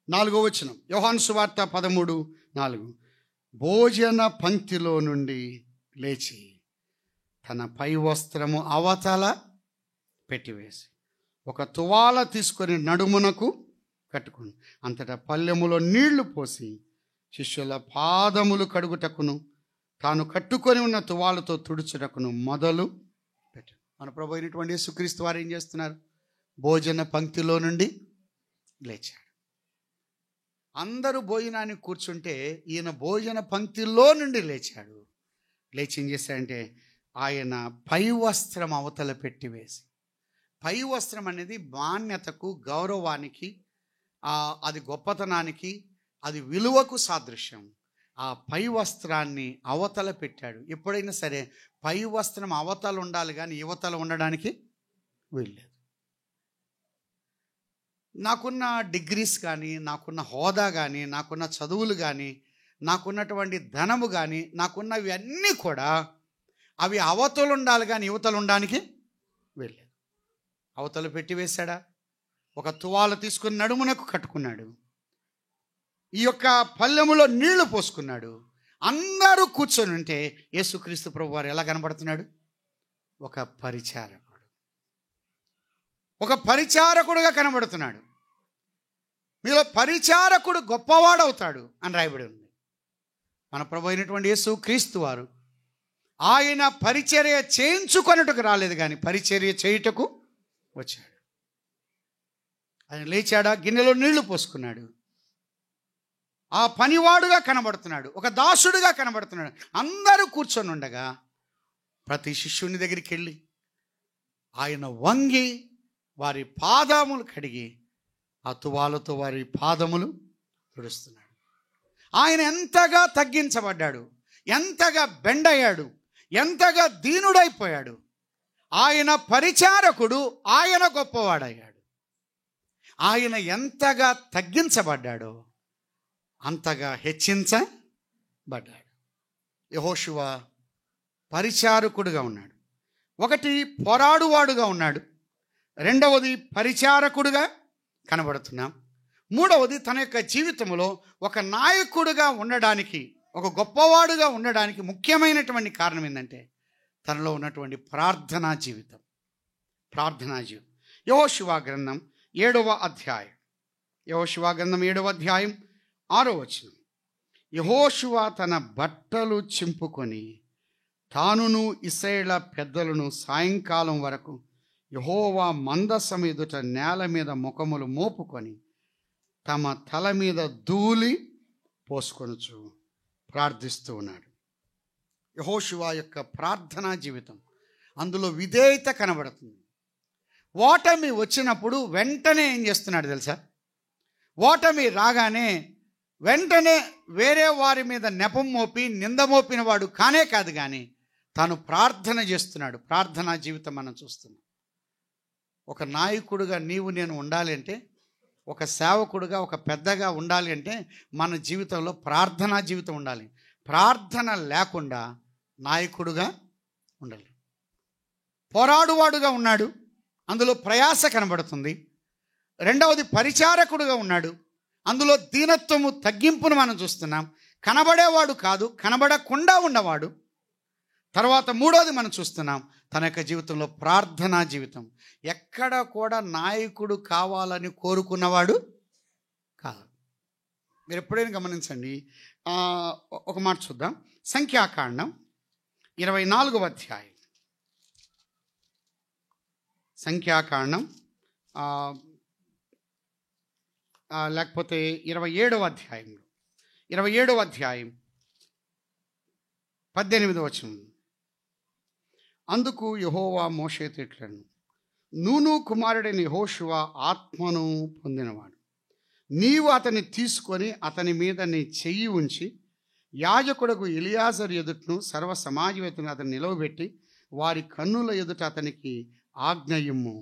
4వ వచనం. యోహాను సువార్త 13:4. భోజన పంక్తిలో నుండి లేచి తన పై వస్త్రము అవతల పెట్టివేసి ఒక తువాల తీసుకొని నడుమునకు కట్టుకుని అంతటా పల్లెములో నీళ్లు పోసి శిష్యుల పాదములు కడుగుటకును తాను కట్టుకొని ఉన్న తువాలతో తుడుచుటకును మొదలు పెట్టాడు. మన ప్రభు అయినటువంటి యేసుక్రీస్తు వారు ఏం చేస్తున్నారు? భోజన పంక్తిలో నుండి లేచాడు. అందరూ భోజనానికి కూర్చుంటే ఈయన భోజన పంక్తిలో నుండి లేచాడు. లేచి ఏం చేశాడంటే ఆయన పై వస్త్రం అవతల పెట్టివేసి, పై వస్త్రం అనేది మాన్యతకు, గౌరవానికి, అది గొప్పతనానికి, అది విలువకు సాదృశ్యం. ఆ పై వస్త్రాన్ని అవతల పెట్టాడు. ఎప్పుడైనా సరే పై వస్త్రం అవతల ఉండాలి, కానీ యువతల ఉండడానికి వీల్లేదు. నాకున్న డిగ్రీస్ కానీ, నాకున్న హోదా కానీ, నాకున్న చదువులు కానీ, నాకున్నటువంటి ధనము కానీ, నాకున్నవి అన్నీ కూడా అవి అవతలు ఉండాలి, కానీ యువతలు ఉండడానికి వీల్లేదు. అవతలు పెట్టి వేశాడా? ఒక తువాలు తీసుకుని నడుమునకు కట్టుకున్నాడు. ఈ యొక్క పల్లెములో నీళ్లు పోసుకున్నాడు. అందరూ కూర్చొని ఉంటే యేసుక్రీస్తు ప్రభు వారు ఎలా కనబడుతున్నాడు? ఒక పరిచారకుడుగా కనబడుతున్నాడు. మీలో పరిచారకుడు గొప్పవాడవుతాడు అని రాయబడి ఉంది. మన ప్రభు అయినటువంటి యేసు క్రీస్తు వారు ఆయన పరిచర్య చేయించుకొనుటకు రాలేదు, కానీ పరిచర్య చేయుటకు వచ్చాడు. ఆయన లేచాడా, గిన్నెలో నీళ్లు పోసుకున్నాడు, ఆ పనివాడుగా కనబడుతున్నాడు, ఒక దాసుడుగా కనబడుతున్నాడు. అందరూ కూర్చొని ఉండగా ప్రతి శిష్యుని దగ్గరికి వెళ్ళి ఆయన వంగి వారి పాదములు కడిగి ఆ తువాలతో వారి పాదములు తుడుస్తున్నాడు. ఆయన ఎంతగా తగ్గించబడ్డాడు, ఎంతగా బెండయ్యాడు, ఎంతగా దీనుడైపోయాడు. ఆయన పరిచారకుడు, ఆయన గొప్పవాడయ్యాడు. ఆయన ఎంతగా తగ్గించబడ్డాడో అంతగా హెచ్చించబడ్డాడు. యెహోషువ పరిచారకుడుగా ఉన్నాడు. ఒకటి పోరాడువాడుగా ఉన్నాడు, రెండవది పరిచారకుడుగా కనబడుతున్నాం, మూడవది తన యొక్క జీవితంలో ఒక నాయకుడుగా ఉండడానికి, ఒక గొప్పవాడుగా ఉండడానికి ముఖ్యమైనటువంటి కారణం ఏంటంటే తనలో ఉన్నటువంటి ప్రార్థనా జీవితం. యెహోషువ గ్రంథం 7వ అధ్యాయం, యెహోషువ గ్రంథం 7వ అధ్యాయం 6వ వచనం. యెహోషువ తన బట్టలు చింపుకొని తానును ఇశ్రాయేలు పెద్దలను సాయంకాలం వరకు యెహోవా మందసం ఎదుట నేల మీద ముఖములు మోపుకొని తమ తల మీద ధూళి పోసుకొనుచు ప్రార్థిస్తూ ఉన్నాడు. యెహోషువ యొక్క ప్రార్థనా జీవితం, అందులో విధేయత కనబడుతుంది. ఓటమి వచ్చినప్పుడు వెంటనే ఏం చేస్తున్నాడు తెలుసా? ఓటమి రాగానే వెంటనే వేరే వారి మీద నెపం మోపి నింద మోపిన వాడు కానే కాదు, కానీ తాను ప్రార్థన చేస్తున్నాడు. ప్రార్థనా జీవితం మనం చూస్తున్నాం. ఒక నాయకుడుగా నీవు నేను ఉండాలి అంటే, ఒక సేవకుడుగా, ఒక పెద్దగా ఉండాలి అంటే మన జీవితంలో ప్రార్థనా జీవితం ఉండాలి. ప్రార్థన లేకుండా నాయకుడుగా ఉండాలి. పోరాడువాడుగా ఉన్నాడు, అందులో ప్రయాస కనబడుతుంది. రెండవది పరిచారకుడుగా ఉన్నాడు, అందులో దీనత్వము తగ్గింపును మనం చూస్తున్నాం. కనబడేవాడు కాదు, కనబడకుండా ఉన్నవాడు. తర్వాత మూడోది మనం చూస్తున్నాం తన యొక్క జీవితంలో ప్రార్థనా జీవితం. ఎక్కడ కూడా నాయకుడు కావాలని కోరుకున్నవాడు కాదు. మీరు ఎప్పుడైనా గమనించండి. ఒక మాట చూద్దాం. సంఖ్యాకాండం 24వ అధ్యాయం, సంఖ్యాకాండం లేకపోతే 27వ అధ్యాయంలో 27వ అధ్యాయం 18వ వచనం. అందుకు యెహోవా మోషేతో ఇట్లనెను, నూను కుమారుడైన యెహోషువ ఆత్మను పొందినవాడు. నీవు అతన్ని తీసుకొని అతని మీద నీ చెయ్యి ఉంచి యాజకుడకు ఎలియాజరు ఎదుటను సర్వ సమాజం ఎదుటను అతన్ని నిలవబెట్టి వారి కన్నుల ఎదుట అతనికి ఆజ్ఞయిమ్ము.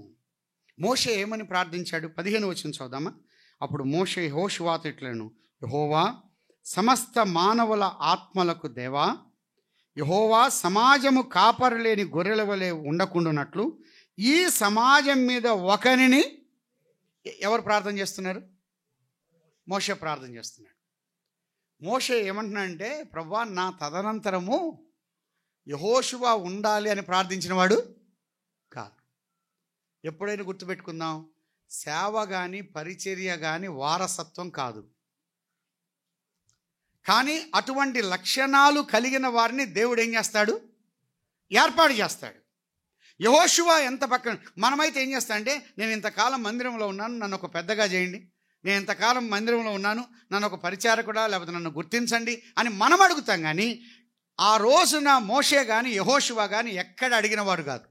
మోషే ఏమని ప్రార్థించాడు? 15వ వచనం చదువుదామా. అప్పుడు మోషే యెహోషువతో ఇట్లనెను, యెహోవా సమస్త మానవుల ఆత్మలకు దేవా, యెహోవా సమాజము కాపరలేని గొర్రెల వలె ఉండకుండానట్లు ఈ సమాజం మీద ఒకరిని. ఎవరు ప్రార్థన చేస్తున్నారు? మోషే ప్రార్థన చేస్తున్నాడు. మోషే ఏమంటున్నాడంటే, ప్రభువా నా తదనంతరము యెహోషువ ఉండాలి అని ప్రార్థించిన వాడు కాదు. ఎప్పుడైనా గుర్తుపెట్టుకుందాం, సేవ కానీ పరిచర్య కానీ వారసత్వం కాదు. కానీ అటువంటి లక్షణాలు కలిగిన వారిని దేవుడు ఏం చేస్తాడు? ఏర్పాటు చేస్తాడు. యెహోషువ ఎంత పక్కన, మనమైతే ఏం చేస్తామంటే, నేను ఇంతకాలం మందిరంలో ఉన్నాను, నన్ను ఒక పెద్దగా చేయండి, నేను ఇంతకాలం మందిరంలో ఉన్నాను, నన్ను ఒక పరిచారకుడా లేకపోతే నన్ను గుర్తించండి అని మనం అడుగుతాం. కానీ ఆ రోజున మోషే కానీ యెహోషువ కానీ ఎక్కడ అడిగిన వారు కాదు.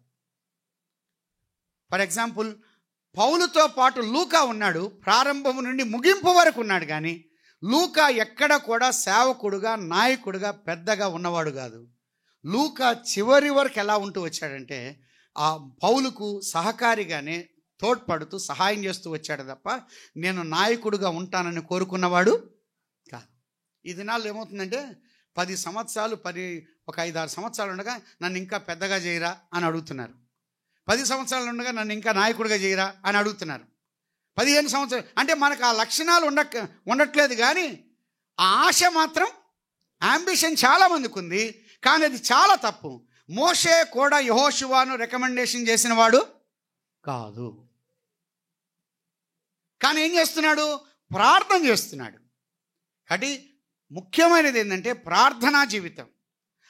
ఫర్ ఎగ్జాంపుల్, పౌలుతో పాటు లూకా ఉన్నాడు, ప్రారంభం నుండి ముగింపు వరకు ఉన్నాడు. కానీ లూకా ఎక్కడ కూడా సేవకుడుగా, నాయకుడుగా, పెద్దగా ఉన్నవాడు కాదు. లూకా చివరి వరకు ఎలా ఉంటూ వచ్చాడంటే, ఆ పౌలుకు సహకారిగానే తోడ్పడుతూ సహాయం చేస్తూ వచ్చాడు తప్ప నేను నాయకుడుగా ఉంటానని కోరుకున్నవాడు కాదు. ఈ దినాల్లో ఏమవుతుందంటే, 10 సంవత్సరాలు ఒక 5-6 సంవత్సరాలు ఉండగా నన్ను ఇంకా పెద్దగా చేయరా అని అడుగుతున్నారు. 10 సంవత్సరాలు ఉండగా నన్ను ఇంకా నాయకుడిగా చేయరా అని అడుగుతున్నారు. 15 సంవత్సరాలు అంటే మనకు ఆ లక్షణాలు ఉండట్లేదు. కానీ ఆ ఆశ మాత్రం, అంబిషన్ చాలామందికి ఉంది. కానీ అది చాలా తప్పు. మోషే కూడా యెహోషువను రికమెండేషన్ చేసిన వాడు కాదు. కానీ ఏం చేస్తున్నాడు? ప్రార్థన చేస్తున్నాడు. కాబట్టి ముఖ్యమైనది ఏంటంటే ప్రార్థనా జీవితం.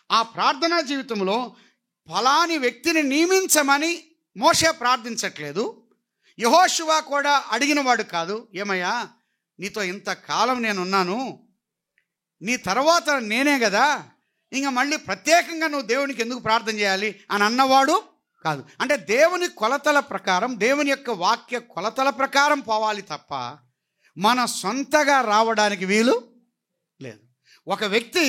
ఆ ప్రార్థనా జీవితంలో ఫలాని వ్యక్తిని నియమించమని మోషే ప్రార్థించట్లేదు. యెహోషువ కూడా అడిగినవాడు కాదు, ఏమయ్యా నీతో ఇంతకాలం నేనున్నాను, నీ తర్వాత నేనే కదా, ఇంకా మళ్ళీ ప్రత్యేకంగా నువ్వు దేవునికి ఎందుకు ప్రార్థన చేయాలి అని అన్నవాడు కాదు. అంటే దేవుని కొలతల ప్రకారం, దేవుని యొక్క వాక్య కొలతల ప్రకారం పోవాలి తప్ప మన సొంతగా రావడానికి వీలు లేదు. ఒక వ్యక్తి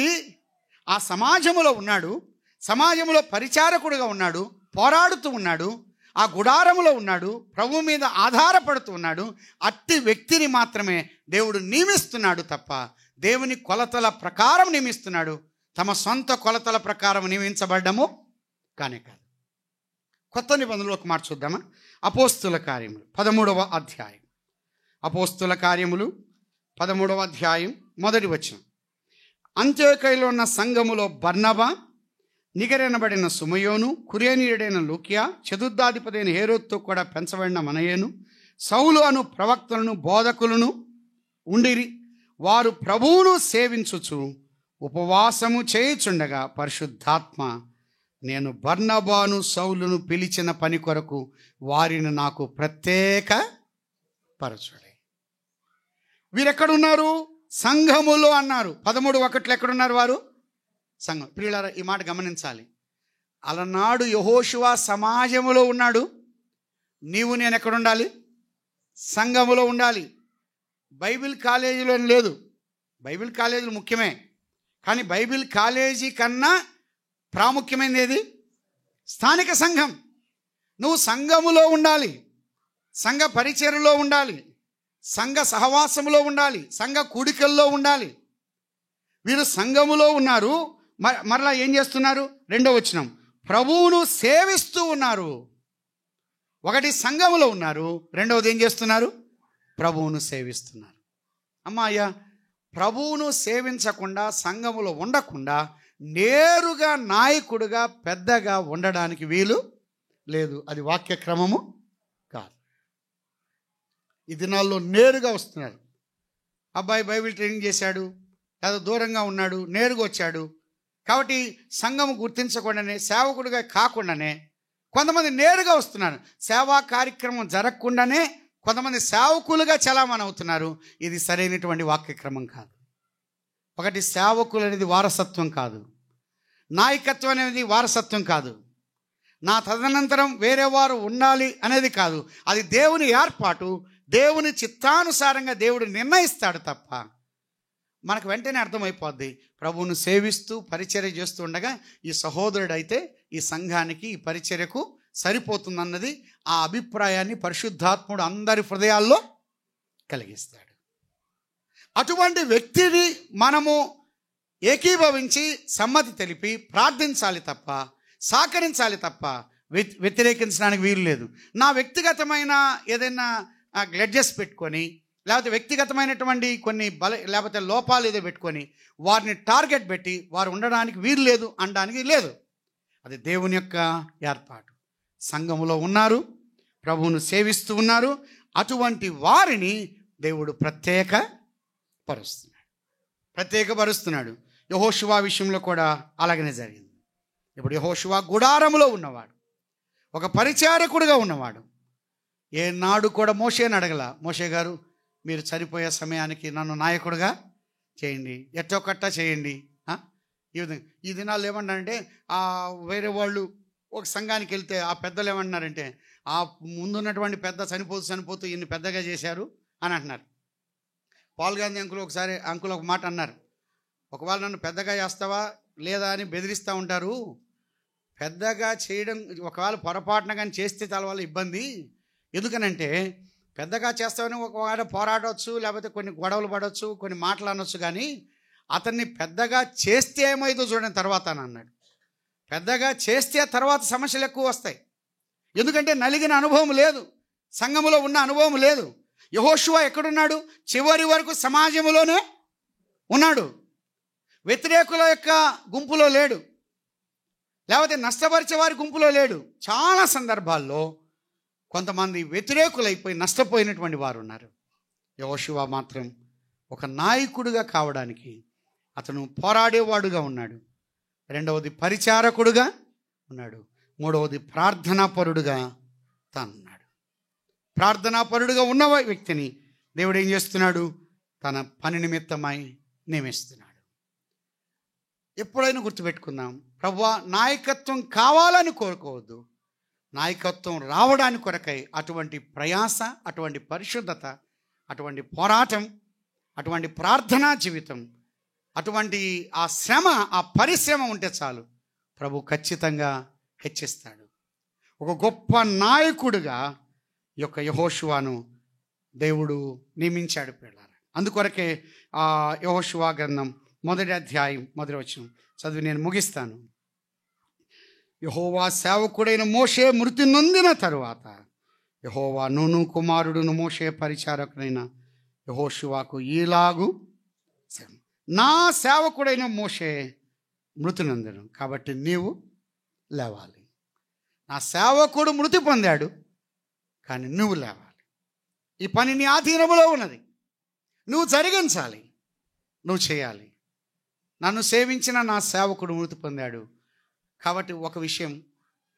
ఆ సమాజంలో ఉన్నాడు, సమాజంలో పరిచారకుడుగా ఉన్నాడు, పోరాడుతూ ఉన్నాడు, ఆ గుడారములో ఉన్నాడు, ప్రభు మీద ఆధారపడుతూ ఉన్నాడు. అట్టి వ్యక్తిని మాత్రమే దేవుడు నియమిస్తున్నాడు తప్ప దేవుని కొలతల ప్రకారం నియమిస్తున్నాడు. తమ సొంత కొలతల ప్రకారం నియమించబడ్డము కానే కాదు. కొత్త నిబంధనలోకి మార్చుద్దామా? అపోస్తుల కార్యములు 13వ అధ్యాయం. అపోస్తుల కార్యములు 13వ అధ్యాయం 1వ వచనం. అంత్యోకయలో ఉన్న సంఘములో బర్నబా, నిగరెనబడిన సుమయోను, కురేనీయుడైన లూకియా, చతుర్థాధిపతైన హేరోద్తో కూడా పెంచబడిన మనయేను, సౌలు అను ప్రవక్తలను బోధకులను ఉండిరి. వారు ప్రభువును సేవించుచు ఉపవాసము చేయుచుండగా పరిశుద్ధాత్మ, నేను బర్నబాను సౌలును పిలిచిన పని కొరకు వారిని నాకు ప్రత్యేక పరచుడే. వీరెక్కడున్నారు? సంఘములో అన్నారు. 13:1 ఎక్కడున్నారు వారు? సంఘం. ప్రియులారా, ఈ మాట గమనించాలి. అలనాడు యెహోషువ సమాజములో ఉన్నాడు. నీవు నేను ఎక్కడుండాలి? సంఘములో ఉండాలి. బైబిల్ కాలేజీలో లేదు. బైబిల్ కాలేజీలు ముఖ్యమే, కానీ బైబిల్ కాలేజీ కన్నా ప్రాముఖ్యమైనది ఏది? స్థానిక సంఘం. నువ్వు సంఘములో ఉండాలి, సంఘ పరిచర్యలో ఉండాలి, సంఘ సహవాసములో ఉండాలి, సంఘ కూడికల్లో ఉండాలి. వీరు సంఘములో ఉన్నారు, మరలా ఏం చేస్తున్నారు? 2వ వచనం, ప్రభువును సేవిస్తూ ఉన్నారు. ఒకటి సంఘములో ఉన్నారు, రెండవది ఏం చేస్తున్నారు? ప్రభువును సేవిస్తున్నారు. అమ్మాయ్యా, ప్రభువును సేవించకుండా, సంఘములో ఉండకుండా నేరుగా నాయకుడిగా పెద్దగా ఉండడానికి వీలు లేదు. అది వాక్యక్రమము కాదు. ఈ దినాల్లో నేరుగా వస్తున్నారు. అబ్బాయి బైబిల్ ట్రైనింగ్ చేశాడు, లేదా దూరంగా ఉన్నాడు, నేరుగా వచ్చాడు కాబట్టి సంఘము గుర్తించకుండానే, సేవకుడిగా కాకుండానే కొంతమంది నేరుగా వస్తున్నారు. సేవా కార్యక్రమం జరగకుండానే కొంతమంది సేవకులుగా చలామణి అవుతున్నారు. ఇది సరైనటువంటి వాక్యక్రమం కాదు. ఒకటి, సేవకులు అనేది వారసత్వం కాదు, నాయకత్వం అనేది వారసత్వం కాదు, నా తదనంతరం వేరే వారు ఉండాలి అనేది కాదు. అది దేవుని ఏర్పాటు, దేవుని చిత్తానుసారంగా దేవుడు నిర్ణయిస్తాడు తప్ప మనకు వెంటనే అర్థమైపోద్ది. ప్రభువును సేవిస్తూ పరిచర్య చేస్తూ ఉండగా ఈ సహోదరుడైతే ఈ సంఘానికి, ఈ పరిచర్యకు సరిపోతుందన్నది ఆ అభిప్రాయాన్ని పరిశుద్ధాత్ముడు అందరి హృదయాల్లో కలిగిస్తాడు. అటువంటి వ్యక్తిని మనము ఏకీభవించి సమ్మతి తెలిపి ప్రార్థించాలి తప్ప, సహకరించాలి తప్ప వ్యతిరేకించడానికి వీలు లేదు. నా వ్యక్తిగతమైన ఏదైనా గ్లెడ్జెస్ పెట్టుకొని, లేకపోతే వ్యక్తిగతమైనటువంటి కొన్ని లేకపోతే లోపాలు ఏదో పెట్టుకొని వారిని టార్గెట్ పెట్టి వారు ఉండడానికి వీలు లేదు అనడానికి లేదు. అది దేవుని యొక్క ఏర్పాటు. సంఘములో ఉన్నారు, ప్రభువును సేవిస్తూ ఉన్నారు. అటువంటి వారిని దేవుడు ప్రత్యేకపరుస్తున్నాడు. యెహోషువ విషయంలో కూడా అలాగనే జరిగింది. ఇప్పుడు యెహోషువ గుడారములో ఉన్నవాడు, ఒక పరిచారకుడుగా ఉన్నవాడు. ఏనాడు కూడా మోషేని అడగల, మోషే గారు మీరు చనిపోయే సమయానికి నన్ను నాయకుడుగా చేయండి, ఎట్టో కట్టా చేయండి. ఈ విధంగా ఈ దినాలు ఏమన్నారంటే, వేరే వాళ్ళు ఒక సంఘానికి వెళ్తే ఆ పెద్దలు ఏమంటున్నారంటే, ఆ ముందున్నటువంటి పెద్ద చనిపోతూ ఇన్ని పెద్దగా చేశారు అని అంటున్నారు. పాల్ గాంధీ అంకుల్ ఒక మాట అన్నారు, ఒకవేళ నన్ను పెద్దగా చేస్తావా లేదా అని బెదిరిస్తూ ఉంటారు. పెద్దగా చేయడం ఒకవేళ పొరపాటున కానీ చేస్తే చాలా వల్ల ఇబ్బంది. ఎందుకనంటే పెద్దగా చేస్తామని ఒకవేళ పోరాడవచ్చు, లేకపోతే కొన్ని గొడవలు పడవచ్చు, కొన్ని మాటలు అనొచ్చు, కానీ అతన్ని పెద్దగా చేస్తే ఏమైందో చూడండి తర్వాత అని అన్నాడు. పెద్దగా చేస్తే తర్వాత సమస్యలు ఎక్కువ వస్తాయి. ఎందుకంటే నలిగిన అనుభవం లేదు, సంఘములో ఉన్న అనుభవం లేదు. యెహోషువ ఎక్కడున్నాడు? చివరి వరకు సమాజంలోనే ఉన్నాడు. వ్యతిరేకుల యొక్క గుంపులో లేడు, లేకపోతే నష్టపరిచే వారి గుంపులో లేడు. చాలా సందర్భాల్లో కొంతమంది వ్యతిరేకులైపోయి నష్టపోయినటువంటి వారు ఉన్నారు. యెహోషువ మాత్రం ఒక నాయకుడిగా కావడానికి అతను పోరాడేవాడుగా ఉన్నాడు. రెండవది పరిచారకుడుగా ఉన్నాడు. మూడవది ప్రార్థనాపరుడుగా తానున్నాడు. ప్రార్థనాపరుడుగా ఉన్న వ్యక్తిని దేవుడు ఏం చేస్తున్నాడు? తన పని నిమిత్తమై నియమిస్తున్నాడు. ఎప్పుడైనా గుర్తుపెట్టుకుందాం, ప్రభువా నాయకత్వం కావాలని కోరుకోవద్దు. నాయకత్వం రావడానికి కొరకై అటువంటి ప్రయాస, అటువంటి పరిశుద్ధత, అటువంటి పోరాటం, అటువంటి ప్రార్థనా జీవితం, అటువంటి ఆ శ్రమ, ఆ పరిశ్రమ ఉంటే చాలు, ప్రభు ఖచ్చితంగా హెచ్చిస్తాడు. ఒక గొప్ప నాయకుడిగా ఈ యొక్క యెహోషువను దేవుడు నియమించాడు పిల్లలు. అందుకొరకే ఆ యెహోషువ గ్రంథం 1వ అధ్యాయం 1వ వచనం చదివి నేను ముగిస్తాను. యెహోవా సేవకుడైన మోషే మృతి నొందిన తరువాత యెహోవా నూను కుమారుడును మోషే పరిచారకుడైన యెహోషువకు ఈలాగు, నా సేవకుడైన మోషే మృతి నొందెను కాబట్టి నీవు లేవాలి. నా సేవకుడు మృతి పొందాడు, కానీ నువ్వు లేవాలి. ఈ పని నీ ఆధీనంలో ఉన్నది, నువ్వు జరిగించాలి, నువ్వు చేయాలి. నన్ను సేవించిన నా సేవకుడు మృతి పొందాడు కాబట్టి ఒక విషయం,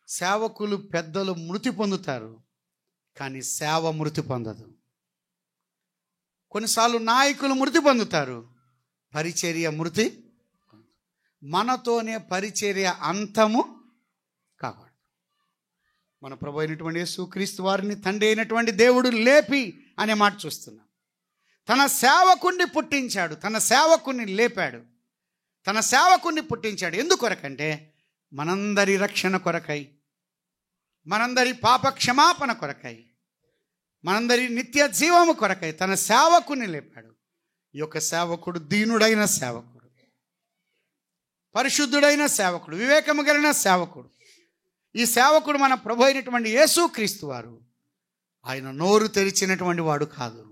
సేవకులు పెద్దలు మృతి పొందుతారు, కానీ సేవ మృతి పొందదు. కొన్నిసార్లు నాయకులు మృతి పొందుతారు, పరిచర్య మృతి. మనతోనే పరిచర్య అంతము కాకూడదు. మన ప్రభు అయినటువంటి యేసుక్రీస్తు వారిని తండ్రి అయినటువంటి దేవుడు లేపి అనే మాట చూస్తున్నాం. తన సేవకుణ్ణి పుట్టించాడు, తన సేవకుణ్ణి లేపాడు, తన సేవకుణ్ణి పుట్టించాడు. ఎందుకొరకంటే మనందరి రక్షణ కొరకై, మనందరి పాప క్షమాపణ కొరకై, మనందరి నిత్య జీవము కొరకై తన సేవకుని లేపాడు. ఈ యొక్క సేవకుడు దీనుడైన సేవకుడు, పరిశుద్ధుడైన సేవకుడు, వివేకము కలిగిన సేవకుడు. ఈ సేవకుడు మన ప్రభు అయినటువంటి యేసుక్రీస్తు వారు. ఆయన నోరు తెరిచినటువంటి వాడు కాదు,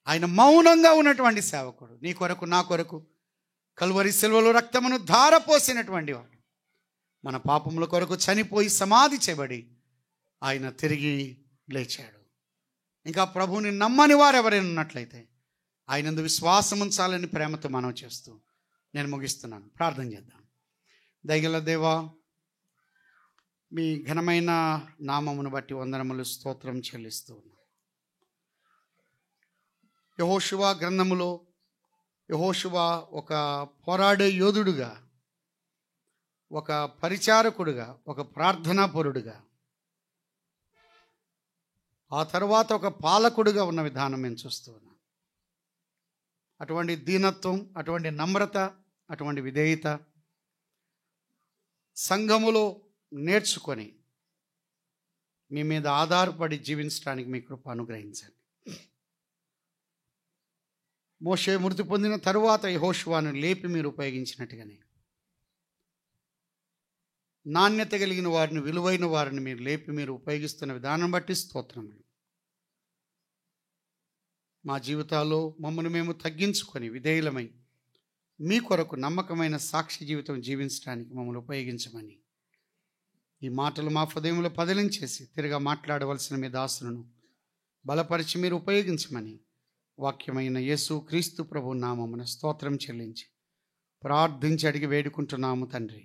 ఆయన మౌనంగా ఉన్నటువంటి సేవకుడు. నీ కొరకు నా కొరకు కల్వరి శిలువలో రక్తమును ధారపోసినటువంటి వాడు. మన పాపముల కొరకు చనిపోయి సమాధి చేయబడి ఆయన తిరిగి లేచాడు. ఇంకా ప్రభువుని నమ్మని వారు ఎవరైనా ఉన్నట్లయితే ఆయనందు విశ్వాసం ఉంచాలని ప్రేమతో మనం చేస్తూ నేను ముగిస్తున్నాను. ప్రార్థన చేద్దాం. దయగల దేవా, మీ ఘనమైన నామమును బట్టి వందనములు, స్తోత్రం చెల్లిస్తూ ఉన్నాం. యెహోషువ గ్రంథములో యెహోషువ ఒక పోరాడే యోధుడుగా, ఒక పరిచారకుడుగా, ఒక ప్రార్థనాపరుడుగా, ఆ తర్వాత ఒక పాలకుడుగా ఉన్న విధానం మేము చూస్తూ ఉన్నాం. అటువంటి దీనత్వం, అటువంటి నమ్రత, అటువంటి విధేయత సంఘములో నేర్చుకొని మీ మీద ఆధారపడి జీవించడానికి మీ కృప అనుగ్రహించండి. మోషే మృతి పొందిన తరువాత యెహోషువను లేపి మీరు ఉపయోగించినట్టుగానే నాణ్యత కలిగిన వారిని, విలువైన వారిని మీరు లేపి మీరు ఉపయోగిస్తున్న విధానం బట్టి స్తోత్రములు. మా జీవితాల్లో మమ్మల్ని మేము తగ్గించుకొని విధేయులమై మీ కొరకు నమ్మకమైన సాక్షి జీవితం జీవించడానికి మమ్మల్ని ఉపయోగించమని ఈ మాటలు మా హృదయంలో పదిలించేసి తిరిగా మాట్లాడవలసిన మీ దాసులను బలపరిచి మీరు ఉపయోగించమని వాక్యమైన యేసుక్రీస్తు ప్రభు నామమున స్తోత్రం చెల్లించి ప్రార్థించి అడిగి వేడుకుంటున్నాము తండ్రి.